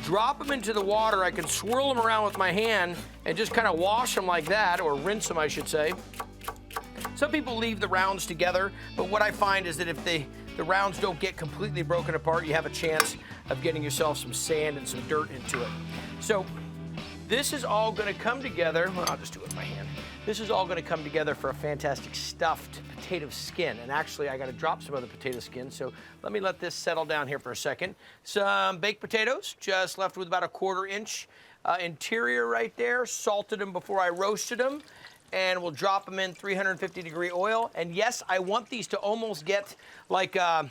drop them into the water. I can swirl them around with my hand and just kind of wash them like that, or rinse them, I should say. Some people leave the rounds together, but what I find is that if the rounds don't get completely broken apart, you have a chance of getting yourself some sand and some dirt into it. So this is all gonna come together. Well, I'll just do it with my hand. This is all gonna come together for a fantastic stuffed potato skin. And actually, I gotta drop some of the potato skin, so let this settle down here for a second. Some baked potatoes, just left with about a 1/4 inch interior right there. Salted them before I roasted them. And we'll drop them in 350-degree oil. And yes, I want these to almost get like a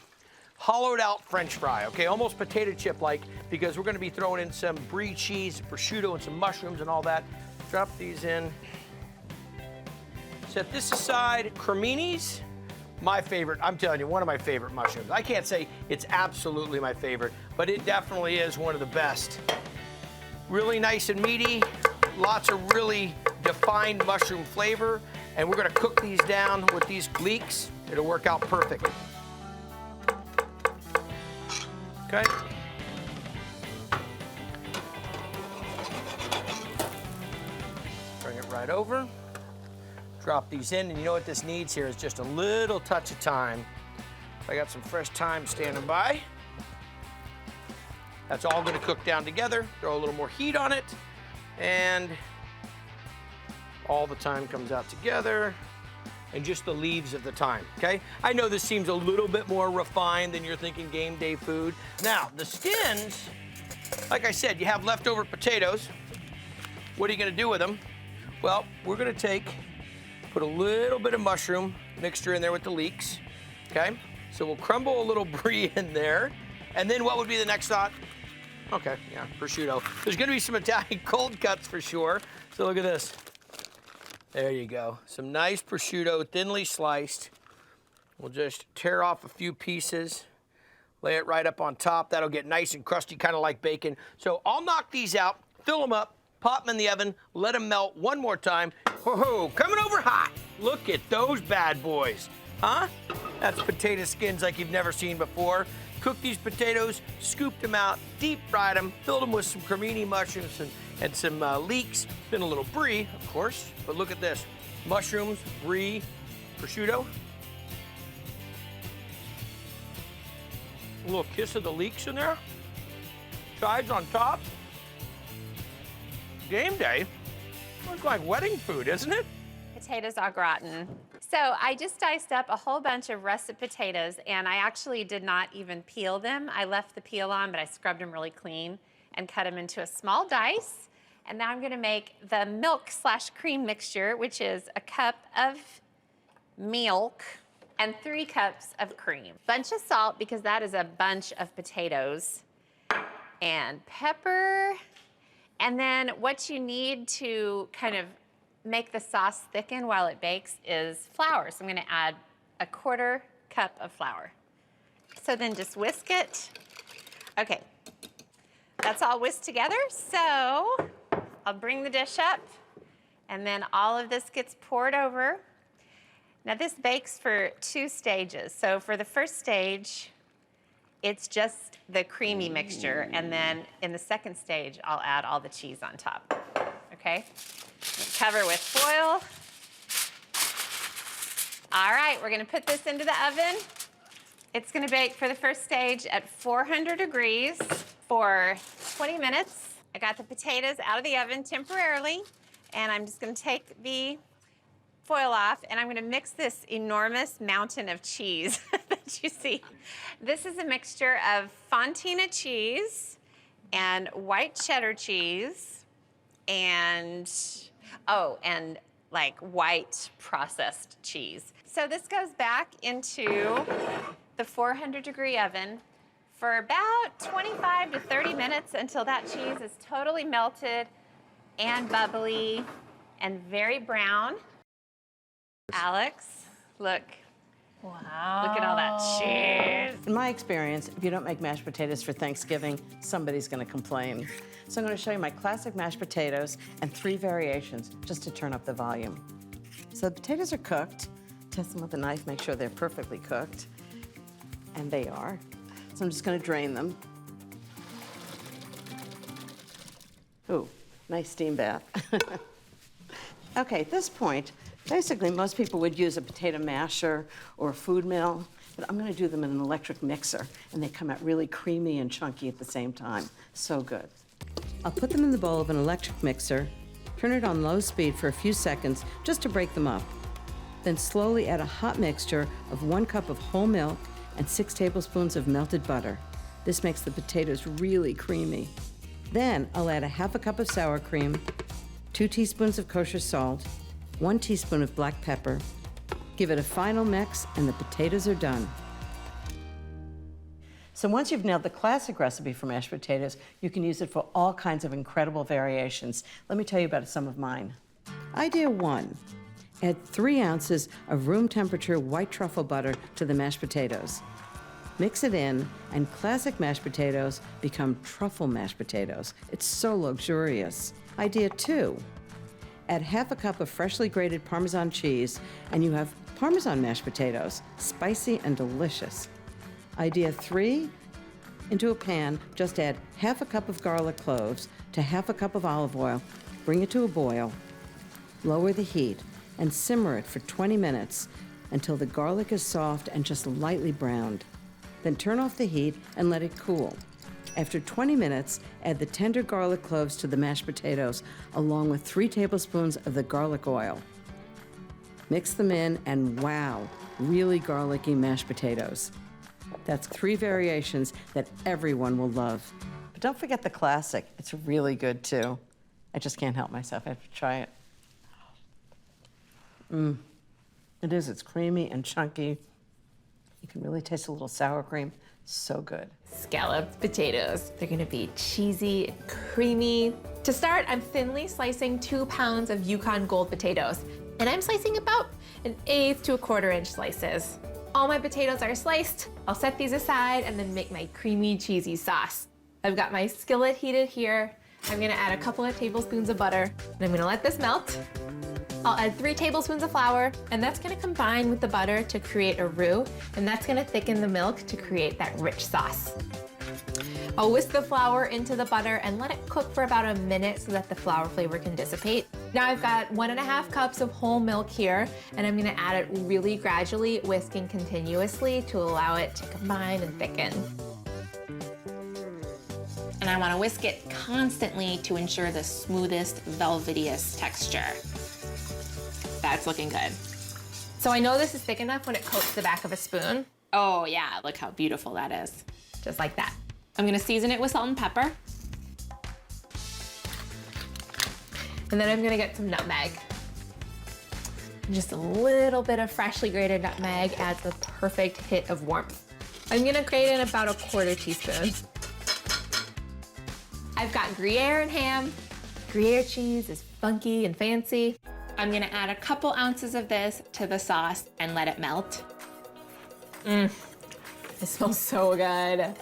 hollowed out French fry, okay? Almost potato chip-like, because we're gonna be throwing in some brie cheese, prosciutto, and some mushrooms and all that. Drop these in. Set this aside. Creminis, my favorite. I'm telling you, one of my favorite mushrooms. I can't say it's absolutely my favorite, but it definitely is one of the best. Really nice and meaty, lots of really defined mushroom flavor, and we're gonna cook these down with these leeks. It'll work out perfect. Okay. Bring it right over. Drop these in, and you know what this needs here is just a little touch of thyme. I got some fresh thyme standing by. That's all gonna cook down together. Throw a little more heat on it, and all the thyme comes out together, and just the leaves of the thyme, okay? I know this seems a little bit more refined than you're thinking game day food. Now, the skins, like I said, you have leftover potatoes. What are you gonna do with them? Well, we're gonna put a little bit of mushroom mixture in there with the leeks. okay? So we'll crumble a little brie in there. And then what would be the next thought? Okay, yeah, prosciutto. There's gonna be some Italian cold cuts for sure. So look at this. There you go. Some nice prosciutto, thinly sliced. We'll just tear off a few pieces, lay it right up on top. That'll get nice and crusty, kind of like bacon. So I'll knock these out, fill them up, pop them in the oven, let them melt one more time. Whoa, coming over hot. Look at those bad boys, huh? That's potato skins like you've never seen before. Cook these potatoes, scooped them out, deep fried them, filled them with some cremini mushrooms and some leeks, then a little brie, of course. But look at this, mushrooms, brie, prosciutto. A little kiss of the leeks in there. Chives on top. Game day. Looks like wedding food, isn't it? Potatoes au gratin. So I just diced up a whole bunch of russet potatoes, and I actually did not even peel them. I left the peel on, but I scrubbed them really clean and cut them into a small dice. And now I'm gonna make the milk/cream mixture, which is a cup of milk and 3 cups of cream. Bunch of salt, because that is a bunch of potatoes, and pepper. And then what you need to kind of make the sauce thicken while it bakes is flour. So I'm gonna add a 1/4 cup of flour. So then just whisk it. Okay, that's all whisked together. So I'll bring the dish up, and then all of this gets poured over. Now this bakes for 2 stages. So for the first stage, it's just the creamy mixture, and then in the second stage, I'll add all the cheese on top, okay? Cover with foil. All right, we're gonna put this into the oven. It's gonna bake for the first stage at 400 degrees for 20 minutes. I got the potatoes out of the oven temporarily, and I'm just gonna take the foil off, and I'm gonna mix this enormous mountain of cheese that you see. This is a mixture of fontina cheese and white cheddar cheese and, oh, and like white processed cheese. So this goes back into the 400-degree oven for about 25 to 30 minutes until that cheese is totally melted and bubbly and very brown. Alex, look. Wow. Look at all that cheese. In my experience, if you don't make mashed potatoes for Thanksgiving, somebody's gonna complain. So I'm gonna show you my classic mashed potatoes and 3 variations just to turn up the volume. So the potatoes are cooked. Test them with a knife, make sure they're perfectly cooked. And they are. So I'm just gonna drain them. Ooh, nice steam bath. Okay, at this point, basically, most people would use a potato masher or a food mill, but I'm gonna do them in an electric mixer, and they come out really creamy and chunky at the same time. So good. I'll put them in the bowl of an electric mixer, turn it on low speed for a few seconds just to break them up. Then slowly add a hot mixture of 1 cup of whole milk and 6 tablespoons of melted butter. This makes the potatoes really creamy. Then I'll add a 1/2 cup of sour cream, 2 teaspoons of kosher salt, 1 teaspoon of black pepper. Give it a final mix, and the potatoes are done. So once you've nailed the classic recipe for mashed potatoes, you can use it for all kinds of incredible variations. Let me tell you about some of mine. Idea 1, add 3 ounces of room temperature white truffle butter to the mashed potatoes. Mix it in, and classic mashed potatoes become truffle mashed potatoes. It's so luxurious. Idea 2, add 1/2 cup of freshly grated Parmesan cheese, and you have Parmesan mashed potatoes, spicy and delicious. Idea 3, into a pan, just add 1/2 cup of garlic cloves to 1/2 cup of olive oil, bring it to a boil, lower the heat, and simmer it for 20 minutes until the garlic is soft and just lightly browned. Then turn off the heat and let it cool. After 20 minutes, add the tender garlic cloves to the mashed potatoes, along with 3 tablespoons of the garlic oil. Mix them in, and wow, really garlicky mashed potatoes. That's 3 variations that everyone will love. But don't forget the classic. It's really good, too. I just can't help myself. I have to try it. It is. It's creamy and chunky. You can really taste a little sour cream. So good. Scalloped potatoes. They're gonna be cheesy and creamy. To start, I'm thinly slicing 2 pounds of Yukon Gold potatoes, and I'm slicing about 1/8 to 1/4 inch slices. All my potatoes are sliced. I'll set these aside and then make my creamy, cheesy sauce. I've got my skillet heated here. I'm gonna add a couple of tablespoons of butter, and I'm gonna let this melt. I'll add 3 tablespoons of flour, and that's gonna combine with the butter to create a roux, and that's gonna thicken the milk to create that rich sauce. I'll whisk the flour into the butter and let it cook for about a minute so that the flour flavor can dissipate. Now I've got 1.5 cups of whole milk here, and I'm gonna add it really gradually, whisking continuously to allow it to combine and thicken. And I wanna whisk it constantly to ensure the smoothest, velvetiest texture. That's looking good. So I know this is thick enough when it coats the back of a spoon. Oh yeah, look how beautiful that is. Just like that. I'm gonna season it with salt and pepper. And then I'm gonna get some nutmeg. Just a little bit of freshly grated nutmeg adds the perfect hit of warmth. I'm gonna grate in about 1/4 teaspoon. I've got Gruyere and ham. Gruyere cheese is funky and fancy. I'm gonna add a couple ounces of this to the sauce and let it melt. It smells so good.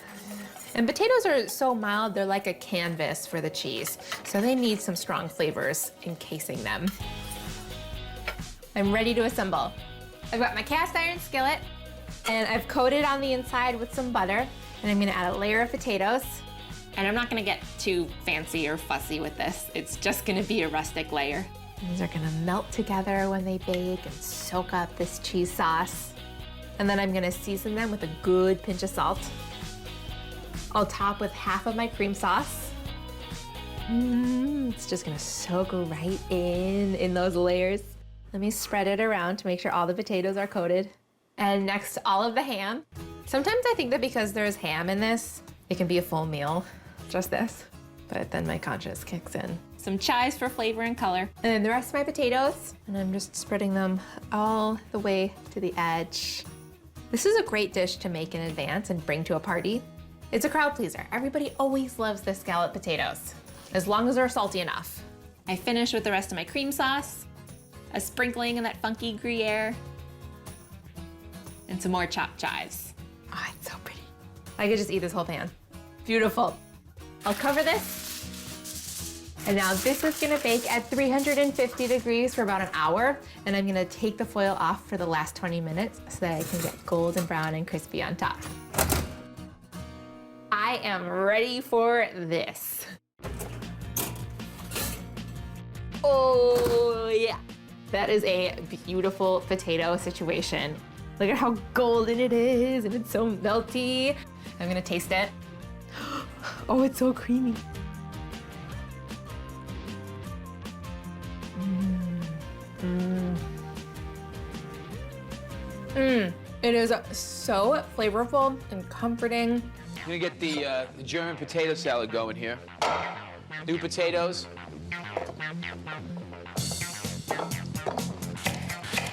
And potatoes are so mild, they're like a canvas for the cheese. So they need some strong flavors encasing them. I'm ready to assemble. I've got my cast iron skillet, and I've coated on the inside with some butter, and I'm gonna add a layer of potatoes. And I'm not gonna get too fancy or fussy with this. It's just gonna be a rustic layer. These are gonna melt together when they bake and soak up this cheese sauce. And then I'm gonna season them with a good pinch of salt. I'll top with half of my cream sauce. It's just gonna soak right in those layers. Let me spread it around to make sure all the potatoes are coated. And next, all of the ham. Sometimes I think that because there's ham in this, it can be a full meal, just this. But then my conscience kicks in. Some chives for flavor and color. And then the rest of my potatoes, and I'm just spreading them all the way to the edge. This is a great dish to make in advance and bring to a party. It's a crowd pleaser. Everybody always loves the scalloped potatoes, as long as they're salty enough. I finish with the rest of my cream sauce, a sprinkling of that funky Gruyere, and some more chopped chives. Oh, it's so pretty. I could just eat this whole pan. Beautiful. I'll cover this. And now this is gonna bake at 350 degrees for about an hour, and I'm gonna take the foil off for the last 20 minutes so that I can get golden brown and crispy on top. I am ready for this. Oh yeah, that is a beautiful potato situation. Look at how golden it is, and it's so melty. I'm gonna taste it. Oh, it's so creamy. It is so flavorful and comforting. I'm gonna get the German potato salad going here. New potatoes.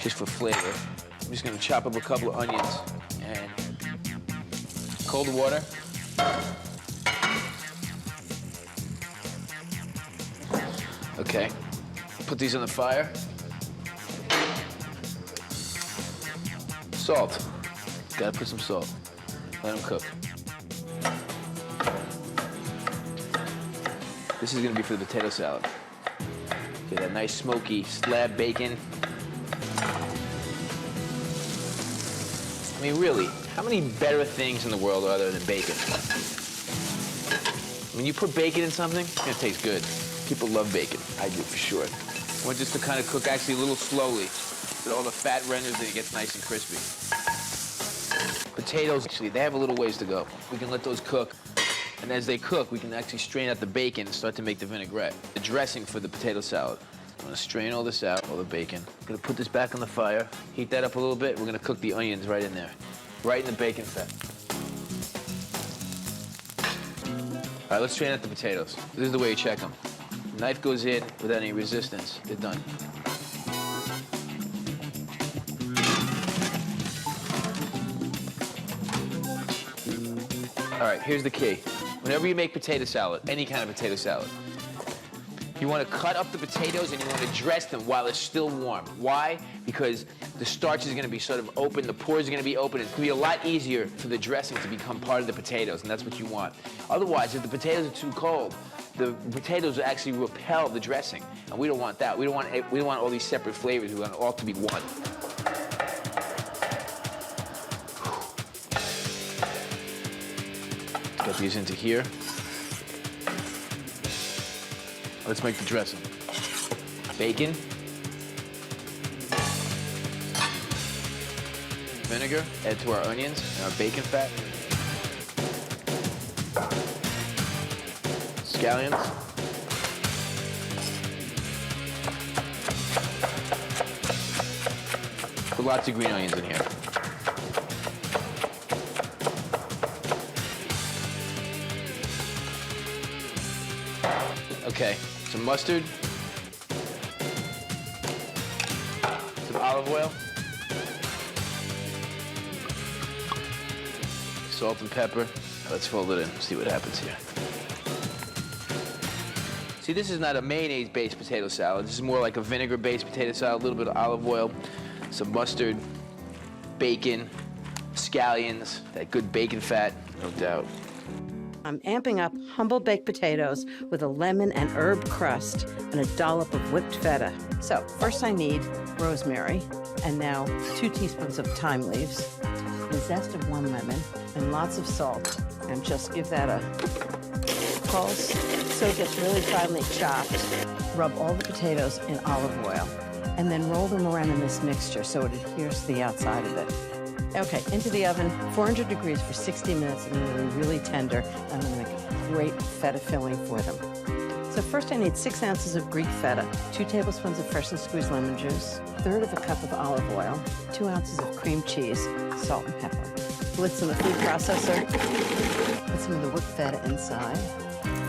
Just for flavor. I'm just gonna chop up a couple of onions and cold water. Okay, put these on the fire. Salt. Gotta put some salt. Let them cook. This is gonna be for the potato salad. Get that nice smoky slab bacon. I mean, really, how many better things in the world are there than bacon? When you put bacon in something, it's gonna taste good. People love bacon. I do, for sure. I want this to kind of cook actually a little slowly so that all the fat renders and it gets nice and crispy. Potatoes, actually, they have a little ways to go. We can let those cook. And as they cook, we can actually strain out the bacon and start to make the vinaigrette. The dressing for the potato salad. I'm gonna strain all this out, all the bacon. I'm gonna put this back on the fire, heat that up a little bit. We're gonna cook the onions right in there, right in the bacon fat. All right, let's strain out the potatoes. This is the way you check them. The knife goes in without any resistance, they're done. All right, here's the key. Whenever you make potato salad, any kind of potato salad, you want to cut up the potatoes and you want to dress them while it's still warm. Why? Because the starch is going to be sort of open, the pores are going to be open. It's going to be a lot easier for the dressing to become part of the potatoes, and that's what you want. Otherwise, if the potatoes are too cold, the potatoes will actually repel the dressing, and we don't want that. We don't want all these separate flavors. We want it all to be one. Get these into here. Let's make the dressing. Bacon. Vinegar, add to our onions and our bacon fat. Scallions. Put lots of green onions in here. Okay, some mustard, some olive oil, salt and pepper. Let's fold it in, see what happens here. See, this is not a mayonnaise-based potato salad. This is more like a vinegar-based potato salad, a little bit of olive oil, some mustard, bacon, scallions, that good bacon fat, no doubt. I'm amping up humble baked potatoes with a lemon and herb crust and a dollop of whipped feta. So first I need rosemary, and now 2 teaspoons of thyme leaves, the zest of 1 lemon, and lots of salt. And just give that a pulse so it gets really finely chopped. Rub all the potatoes in olive oil, and then roll them around in this mixture so it adheres to the outside of it. Okay, into the oven, 400 degrees for 60 minutes, and they'll be really tender. I'm gonna make a great feta filling for them. So first I need 6 ounces of Greek feta, 2 tablespoons of freshly squeezed lemon juice, 1/3 cup of olive oil, 2 ounces of cream cheese, salt and pepper. Blitz in the food processor, put some of the whipped feta inside.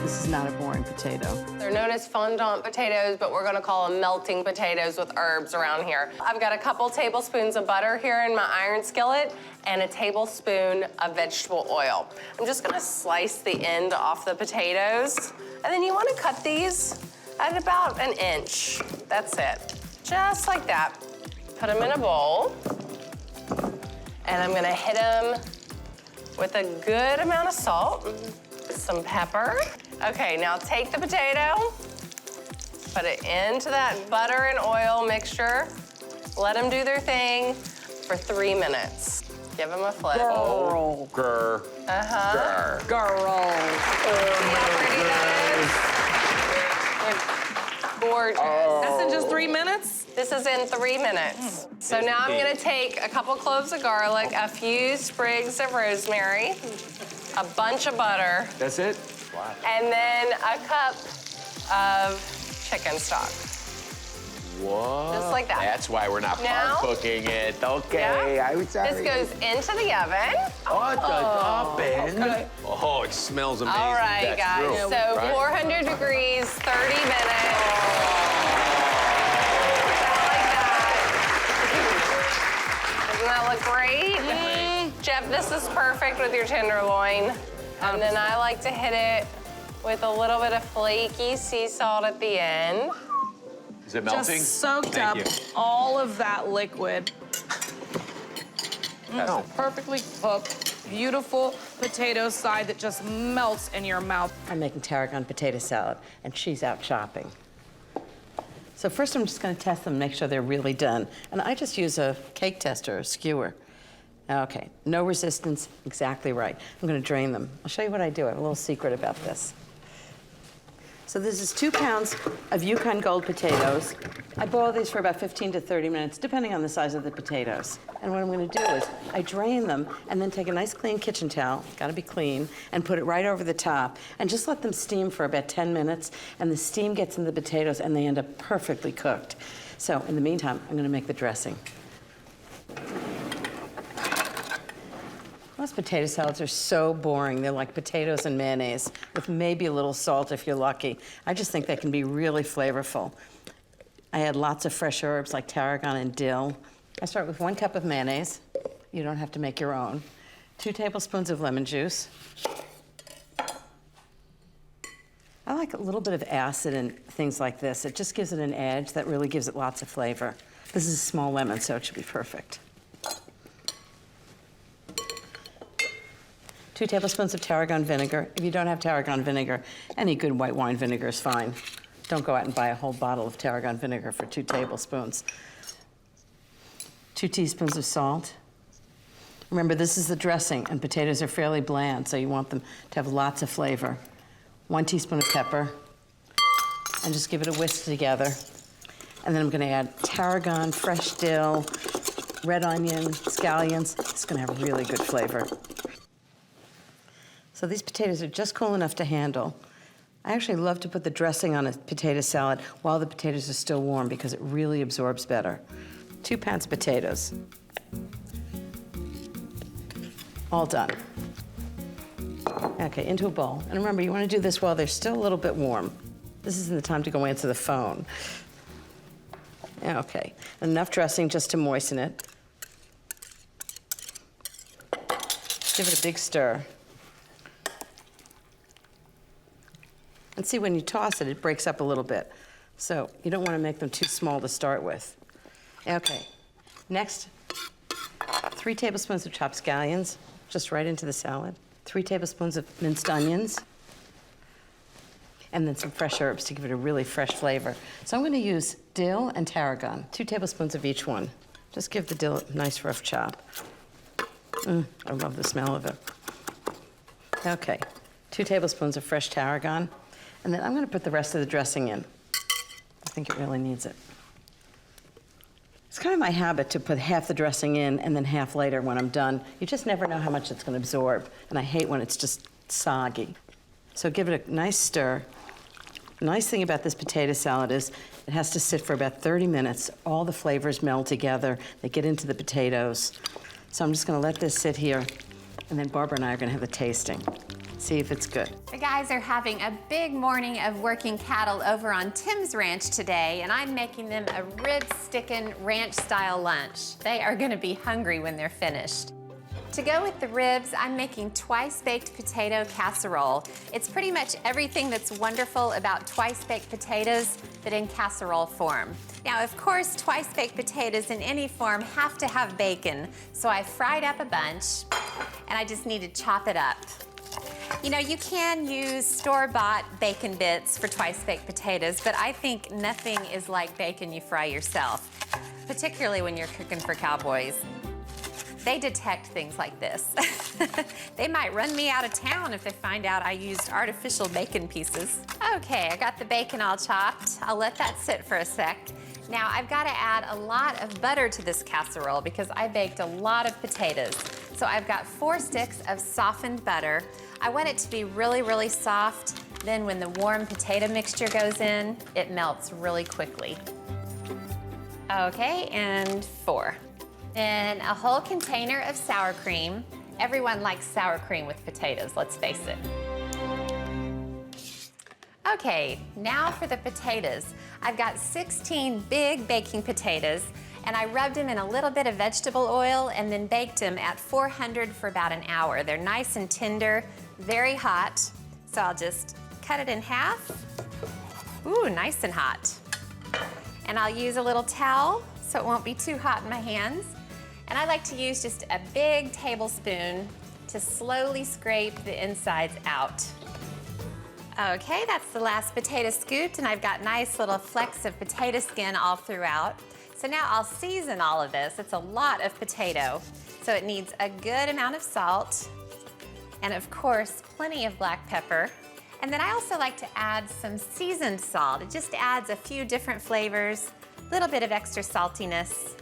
This is not a boring potato. They're known as fondant potatoes, but we're gonna call them melting potatoes with herbs around here. I've got a couple tablespoons of butter here in my iron skillet and a tablespoon of vegetable oil. I'm just gonna slice the end off the potatoes. And then you wanna cut these at about 1 inch. That's it, just like that. Put them in a bowl. And I'm gonna hit them with a good amount of salt, some pepper. Okay, now take the potato, put it into that butter and oil mixture, let them do their thing for 3 minutes. Give them a flip. Girl. Grr. Uh-huh. Grr. See how pretty that is? They're gorgeous. That's in just 3 minutes? This is in 3 minutes. So now I'm gonna take a couple cloves of garlic, a few sprigs of rosemary, a bunch of butter. That's it? Wow. And then a cup of chicken stock. Whoa. Just like that. That's why we're not Now- cooking it. Okay, Yeah. I was sorry. This goes into the oven. Oh, the oven. Okay. Oh, it smells amazing. All right, That's guys. true. So Right? 400 degrees, 30 minutes. Doesn't that look great? Jeff, this is perfect with your tenderloin. And then I like to hit it with a little bit of flaky sea salt at the end. Is it melting? Just soaked Thank up you. all of that liquid. Oh. Perfectly cooked, beautiful potato side that just melts in your mouth. I'm making tarragon potato salad, and she's out shopping. So first I'm just gonna test them, make sure they're really done. And I just use a cake tester, a skewer. Okay, no resistance, exactly right. I'm gonna drain them. I'll show you what I do. I have a little secret about this. So this is 2 pounds of Yukon Gold potatoes. I boil these for about 15 to 30 minutes, depending on the size of the potatoes. And what I'm gonna do is I drain them and then take a nice clean kitchen towel, gotta be clean, and put it right over the top and just let them steam for about 10 minutes, and the steam gets in the potatoes and they end up perfectly cooked. So in the meantime, I'm gonna make the dressing. Most potato salads are so boring. They're like potatoes and mayonnaise with maybe a little salt if you're lucky. I just think they can be really flavorful. I add lots of fresh herbs like tarragon and dill. I start with 1 cup of mayonnaise. You don't have to make your own. 2 tablespoons of lemon juice. I like a little bit of acid in things like this. It just gives it an edge that really gives it lots of flavor. This is a small lemon, so it should be perfect. 2 tablespoons of tarragon vinegar. If you don't have tarragon vinegar, any good white wine vinegar is fine. Don't go out and buy a whole bottle of tarragon vinegar for 2 tablespoons. 2 teaspoons of salt. Remember, this is the dressing, and potatoes are fairly bland, so you want them to have lots of flavor. 1 teaspoon of pepper, and just give it a whisk together. And then I'm gonna add tarragon, fresh dill, red onion, scallions. It's gonna have really good flavor. So these potatoes are just cool enough to handle. I actually love to put the dressing on a potato salad while the potatoes are still warm because it really absorbs better. 2 pounds of potatoes. All done. Okay, into a bowl. And remember, you want to do this while they're still a little bit warm. This isn't the time to go answer the phone. Okay, enough dressing just to moisten it. Give it a big stir. And see, when you toss it, it breaks up a little bit. So you don't want to make them too small to start with. Okay, next, 3 tablespoons of chopped scallions, just right into the salad. 3 tablespoons of minced onions, and then some fresh herbs to give it a really fresh flavor. So I'm going to use dill and tarragon, 2 tablespoons of each one. Just give the dill a nice rough chop. I love the smell of it. Okay, 2 tablespoons of fresh tarragon, and then I'm going to put the rest of the dressing in. I think it really needs it. It's kind of my habit to put half the dressing in and then half later when I'm done. You just never know how much it's going to absorb, and I hate when it's just soggy. So give it a nice stir. The nice thing about this potato salad is it has to sit for about 30 minutes. All the flavors meld together. They get into the potatoes. So I'm just going to let this sit here, and then Barbara and I are going to have a tasting. See if it's good. The guys are having a big morning of working cattle over on Tim's ranch today, and I'm making them a rib-stickin' ranch-style lunch. They are gonna be hungry when they're finished. To go with the ribs, I'm making twice-baked potato casserole. It's pretty much everything that's wonderful about twice-baked potatoes, but in casserole form. Now, of course, twice-baked potatoes in any form have to have bacon, so I fried up a bunch, and I just need to chop it up. You know, you can use store-bought bacon bits for twice-baked potatoes, but I think nothing is like bacon you fry yourself, particularly when you're cooking for cowboys. They detect things like this. They might run me out of town if they find out I used artificial bacon pieces. Okay, I got the bacon all chopped. I'll let that sit for a sec. Now, I've got to add a lot of butter to this casserole because I baked a lot of potatoes. So I've got 4 sticks of softened butter. I want it to be really, really soft. Then when the warm potato mixture goes in, it melts really quickly. Okay, and 4. And a whole container of sour cream. Everyone likes sour cream with potatoes, let's face it. Okay, now for the potatoes. I've got 16 big baking potatoes, and I rubbed them in a little bit of vegetable oil and then baked them at 400 for about an hour. They're nice and tender, very hot. So I'll just cut it in half. Ooh, nice and hot. And I'll use a little towel so it won't be too hot in my hands. And I like to use just a big tablespoon to slowly scrape the insides out. Okay, that's the last potato scooped, and I've got nice little flecks of potato skin all throughout. So now I'll season all of this. It's a lot of potato, so it needs a good amount of salt, and of course, plenty of black pepper. And then I also like to add some seasoned salt. It just adds a few different flavors, a little bit of extra saltiness.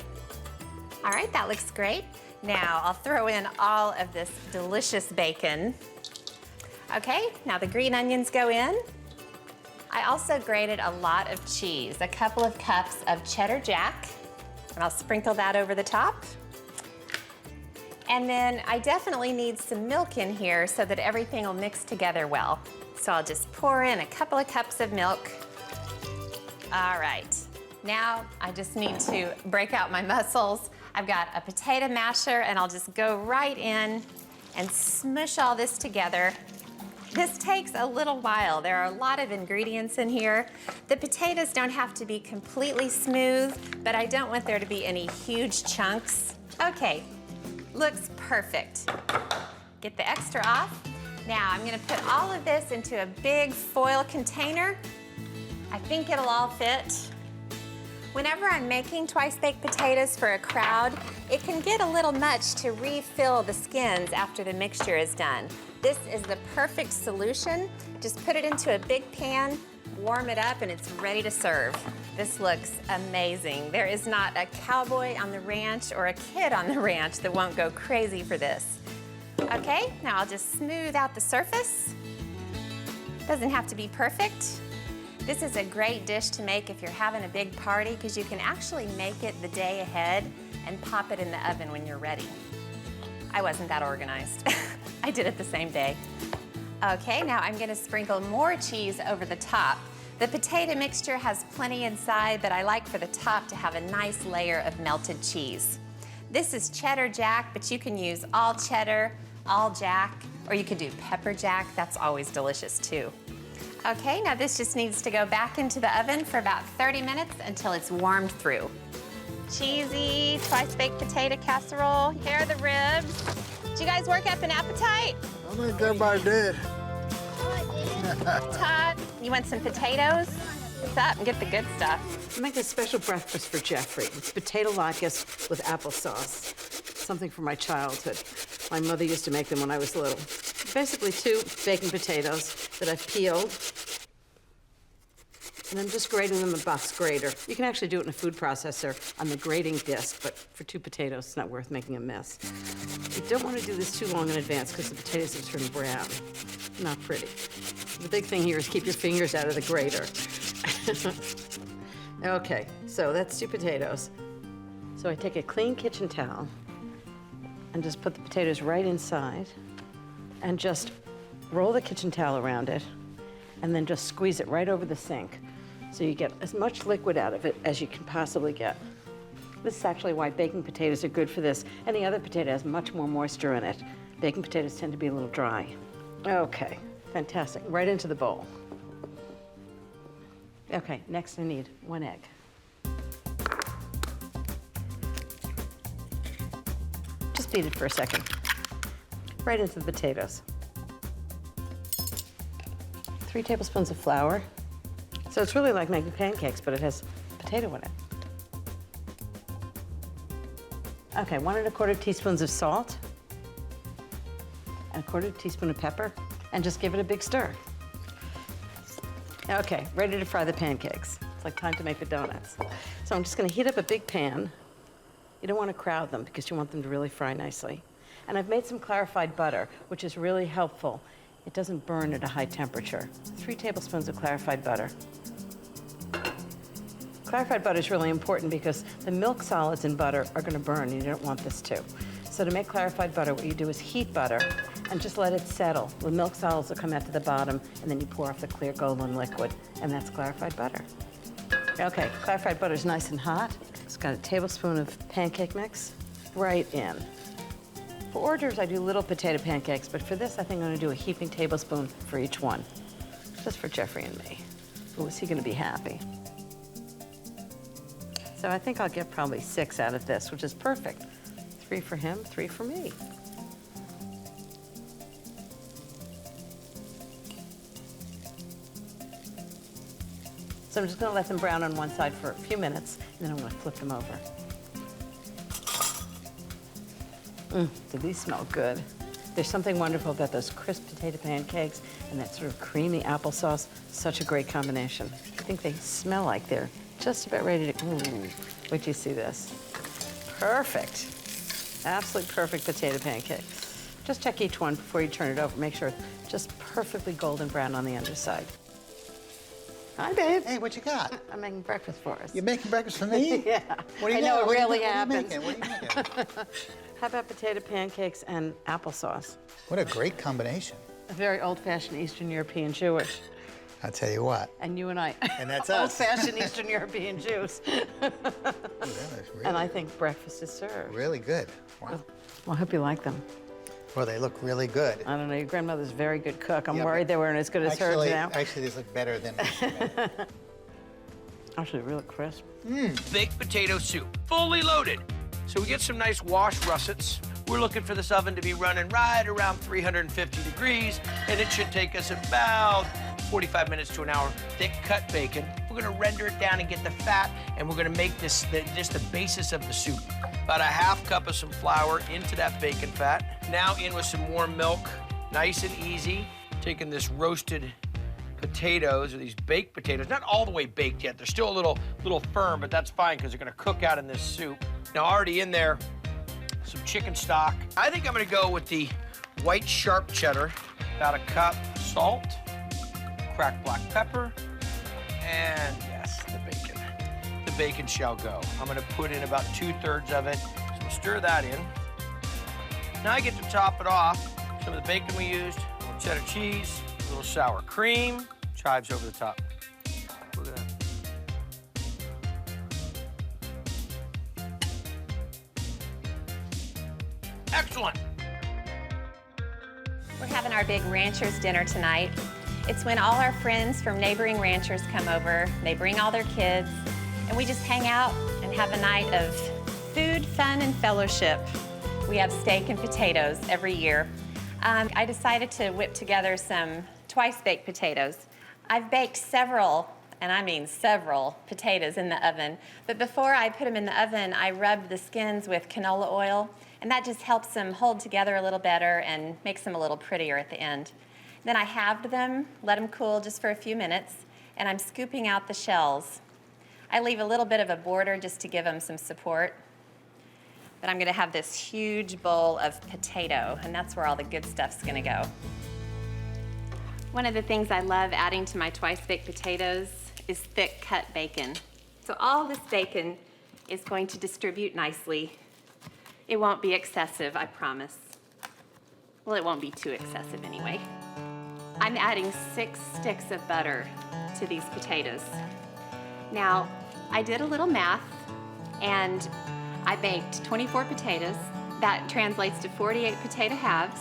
All right, that looks great. Now I'll throw in all of this delicious bacon. Okay, now the green onions go in. I also grated a lot of cheese, a couple of cups of cheddar jack, and I'll sprinkle that over the top. And then I definitely need some milk in here so that everything will mix together well. So I'll just pour in a couple of cups of milk. All right, now I just need to break out my muscles. I've got a potato masher, and I'll just go right in and smush all this together. This takes a little while. There are a lot of ingredients in here. The potatoes don't have to be completely smooth, but I don't want there to be any huge chunks. Okay, looks perfect. Get the extra off. Now I'm gonna put all of this into a big foil container. I think it'll all fit. Whenever I'm making twice-baked potatoes for a crowd, it can get a little much to refill the skins after the mixture is done. This is the perfect solution. Just put it into a big pan, warm it up, and it's ready to serve. This looks amazing. There is not a cowboy on the ranch or a kid on the ranch that won't go crazy for this. Okay, now I'll just smooth out the surface. Doesn't have to be perfect. This is a great dish to make if you're having a big party because you can actually make it the day ahead and pop it in the oven when you're ready. I wasn't that organized. I did it the same day. Okay, now I'm gonna sprinkle more cheese over the top. The potato mixture has plenty inside, but I like for the top to have a nice layer of melted cheese. This is cheddar jack, but you can use all cheddar, all jack, or you could do pepper jack. That's always delicious too. Okay, now this just needs to go back into the oven for about 30 minutes until it's warmed through. Cheesy, twice-baked potato casserole. Here are the ribs. Did you guys work up an appetite? I think everybody did. Todd, you want some potatoes? What's up? And get the good stuff. I make a special breakfast for Jeffrey. It's potato latkes with applesauce. Something from my childhood. My mother used to make them when I was little. Basically 2 baking potatoes that I've peeled. And I'm just grating them in a box grater. You can actually do it in a food processor on the grating disc, but for 2 potatoes, it's not worth making a mess. You don't want to do this too long in advance because the potatoes have turned brown. Not pretty. The big thing here is keep your fingers out of the grater. Okay, so that's 2 potatoes. So I take a clean kitchen towel and just put the potatoes right inside and just roll the kitchen towel around it and then just squeeze it right over the sink. So you get as much liquid out of it as you can possibly get. This is actually why baking potatoes are good for this. Any other potato has much more moisture in it. Baking potatoes tend to be a little dry. Okay, fantastic. Right into the bowl. Okay, next I need 1 egg. Just beat it for a second. Right into the potatoes. 3 tablespoons of flour. So it's really like making pancakes, but it has potato in it. Okay, 1 1/4 teaspoons of salt, and 1/4 teaspoon of pepper, and just give it a big stir. Okay, ready to fry the pancakes. It's like time to make the donuts. So I'm just gonna heat up a big pan. You don't wanna crowd them because you want them to really fry nicely. And I've made some clarified butter, which is really helpful. It doesn't burn at a high temperature. 3 tablespoons of clarified butter. Clarified butter is really important because the milk solids in butter are gonna burn, and you don't want this to. So to make clarified butter, what you do is heat butter and just let it settle. The milk solids will come out to the bottom, and then you pour off the clear golden liquid, and that's clarified butter. Okay, clarified butter is nice and hot. It's got a tablespoon of pancake mix right in. For hors d'oeuvres, I do little potato pancakes, but for this, I think I'm gonna do a heaping tablespoon for each one, just for Jeffrey and me. Oh, is he gonna be happy? So I think I'll get probably 6 out of this, which is perfect. 3 for him, 3 for me. So I'm just gonna let them brown on one side for a few minutes, and then I'm gonna flip them over. Do these smell good? There's something wonderful about those crisp potato pancakes and that sort of creamy applesauce. Such a great combination. I think they smell like they're just about ready to, wait till you see this. Perfect. Absolutely perfect potato pancakes. Just check each one before you turn it over. Make sure it's just perfectly golden brown on the underside. Hi, babe. Hey, what you got? I'm making breakfast for us. You're making breakfast for me? Yeah. What do you I know, know? it really happens. What are you making? How about potato pancakes and applesauce? What a great combination. A very old-fashioned Eastern European Jewish. I'll tell you what. And you and I. And that's us. Old-fashioned Eastern European Jews. Really, and I think breakfast is served. really good. Wow. Well, I hope you like them. Well, they look really good. I don't know, your grandmother's a very good cook. I'm Yeah, worried but they weren't as good as hers now. Actually, these look better than Actually, really crisp. Baked potato soup, fully loaded. So we get some nice washed russets. We're looking for this oven to be running right around 350 degrees, and it should take us about 45 minutes to an hour. Thick cut bacon. We're gonna render it down and get the fat, and we're gonna make this just the basis of the soup. About a half cup of some flour into that bacon fat. Now in with some warm milk, nice and easy. Taking this roasted potatoes, or these baked potatoes, not all the way baked yet. They're still a little firm, but that's fine because they're gonna cook out in this soup. Now already in there, some chicken stock. I think I'm gonna go with the white sharp cheddar, about a cup, salt, cracked black pepper, and yes, the bacon. The bacon shall go. I'm gonna put in about 2/3 of it. So we'll stir that in. Now I get to top it off. Some of the bacon we used, a little cheddar cheese, a little sour cream, chives over the top. Look at that. Excellent. We're having our big ranchers dinner tonight. It's when all our friends from neighboring ranchers come over. They bring all their kids, and we just hang out and have a night of food, fun, and fellowship. We have steak and potatoes every year. I decided to whip together some twice-baked potatoes. I've baked several, and I mean several, potatoes in the oven. But before I put them in the oven, I rubbed the skins with canola oil, and that just helps them hold together a little better and makes them a little prettier at the end. Then I halved them, let them cool just for a few minutes, and I'm scooping out the shells. I leave a little bit of a border just to give them some support. But I'm gonna have this huge bowl of potato, and that's where all the good stuff's gonna go. One of the things I love adding to my twice-baked potatoes is thick cut bacon. So all this bacon is going to distribute nicely. It won't be excessive, I promise. Well, it won't be too excessive anyway. I'm adding 6 sticks of butter to these potatoes. Now, I did a little math, and I baked 24 potatoes. That translates to 48 potato halves,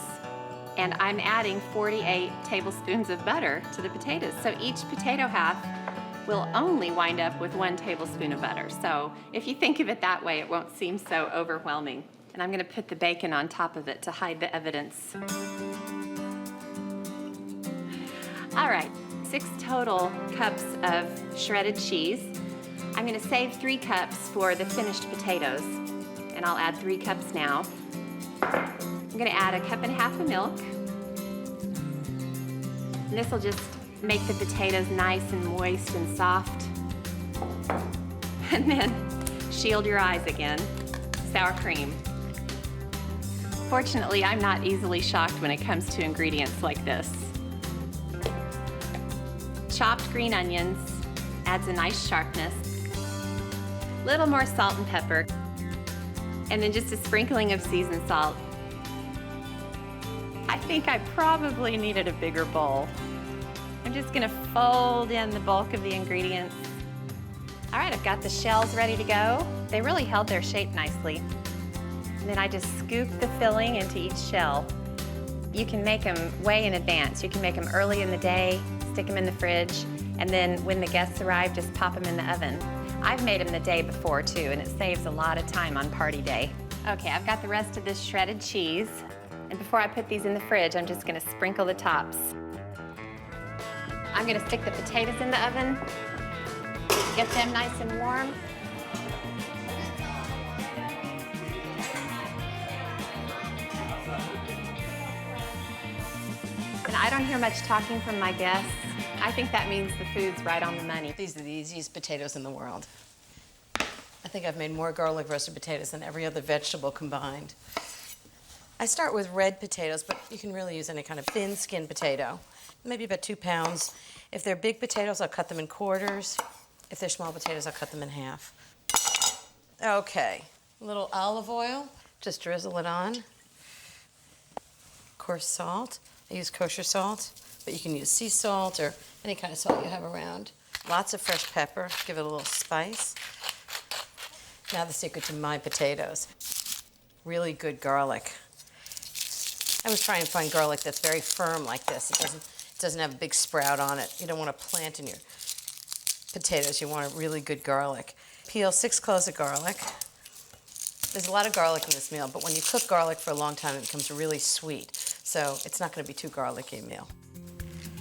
and I'm adding 48 tablespoons of butter to the potatoes. So each potato half will only wind up with 1 tablespoon of butter. So if you think of it that way, it won't seem so overwhelming. And I'm gonna put the bacon on top of it to hide the evidence. All right, 6 total cups of shredded cheese. I'm gonna save 3 cups for the finished potatoes, and I'll add 3 cups now. I'm gonna add 1.5 cups of milk. And this will just make the potatoes nice and moist and soft. And then, shield your eyes again, sour cream. Fortunately, I'm not easily shocked when it comes to ingredients like this. Chopped green onions adds a nice sharpness. Little more salt and pepper, and then just a sprinkling of seasoned salt. I think I probably needed a bigger bowl. I'm just gonna fold in the bulk of the ingredients. All right, I've got the shells ready to go. They really held their shape nicely. And then I just scoop the filling into each shell. You can make them way in advance. You can make them early in the day, stick them in the fridge, and then when the guests arrive, just pop them in the oven. I've made them the day before too, and it saves a lot of time on party day. Okay, I've got the rest of this shredded cheese, and before I put these in the fridge, I'm just gonna sprinkle the tops. I'm gonna stick the potatoes in the oven, get them nice and warm. And I don't hear much talking from my guests. I think that means the food's right on the money. These are the easiest potatoes in the world. I think I've made more garlic roasted potatoes than every other vegetable combined. I start with red potatoes, but you can really use any kind of thin-skinned potato. Maybe about 2 pounds. If they're big potatoes, I'll cut them in quarters. If they're small potatoes, I'll cut them in half. Okay, a little olive oil, just drizzle it on. Coarse salt. I use kosher salt, but you can use sea salt or any kind of salt you have around. Lots of fresh pepper, give it a little spice. Now the secret to my potatoes. Really good garlic. I always try and find garlic that's very firm like this. It doesn't have a big sprout on it. You don't want to plant in your potatoes. You want a really good garlic. Peel 6 cloves of garlic. There's a lot of garlic in this meal, but when you cook garlic for a long time, it becomes really sweet. So it's not going to be too garlicky a meal.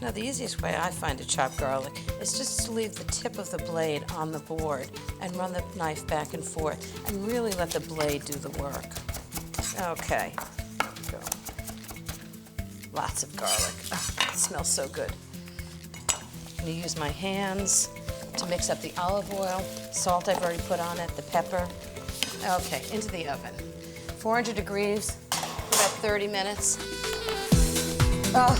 Now, the easiest way I find to chop garlic is just to leave the tip of the blade on the board and run the knife back and forth and really let the blade do the work. Okay. Go. Lots of garlic. Oh, it smells so good. I'm going to use my hands to mix up the olive oil, salt I've already put on it, the pepper. Okay, into the oven. 400 degrees for about 30 minutes. Oh,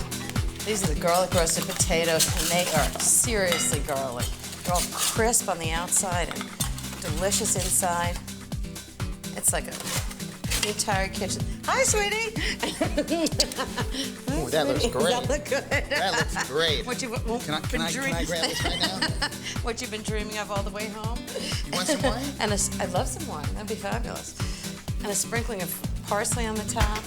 these are the garlic roasted potatoes, and they are seriously garlic. They're all crisp on the outside and delicious inside. It's like the entire kitchen. Hi, sweetie. Ooh, that looks great. That look good. That looks great. What you've Can I grab this right now? What you've been dreaming of all the way home. You want some wine? And I'd love some wine. That'd be fabulous. And a sprinkling of parsley on the top.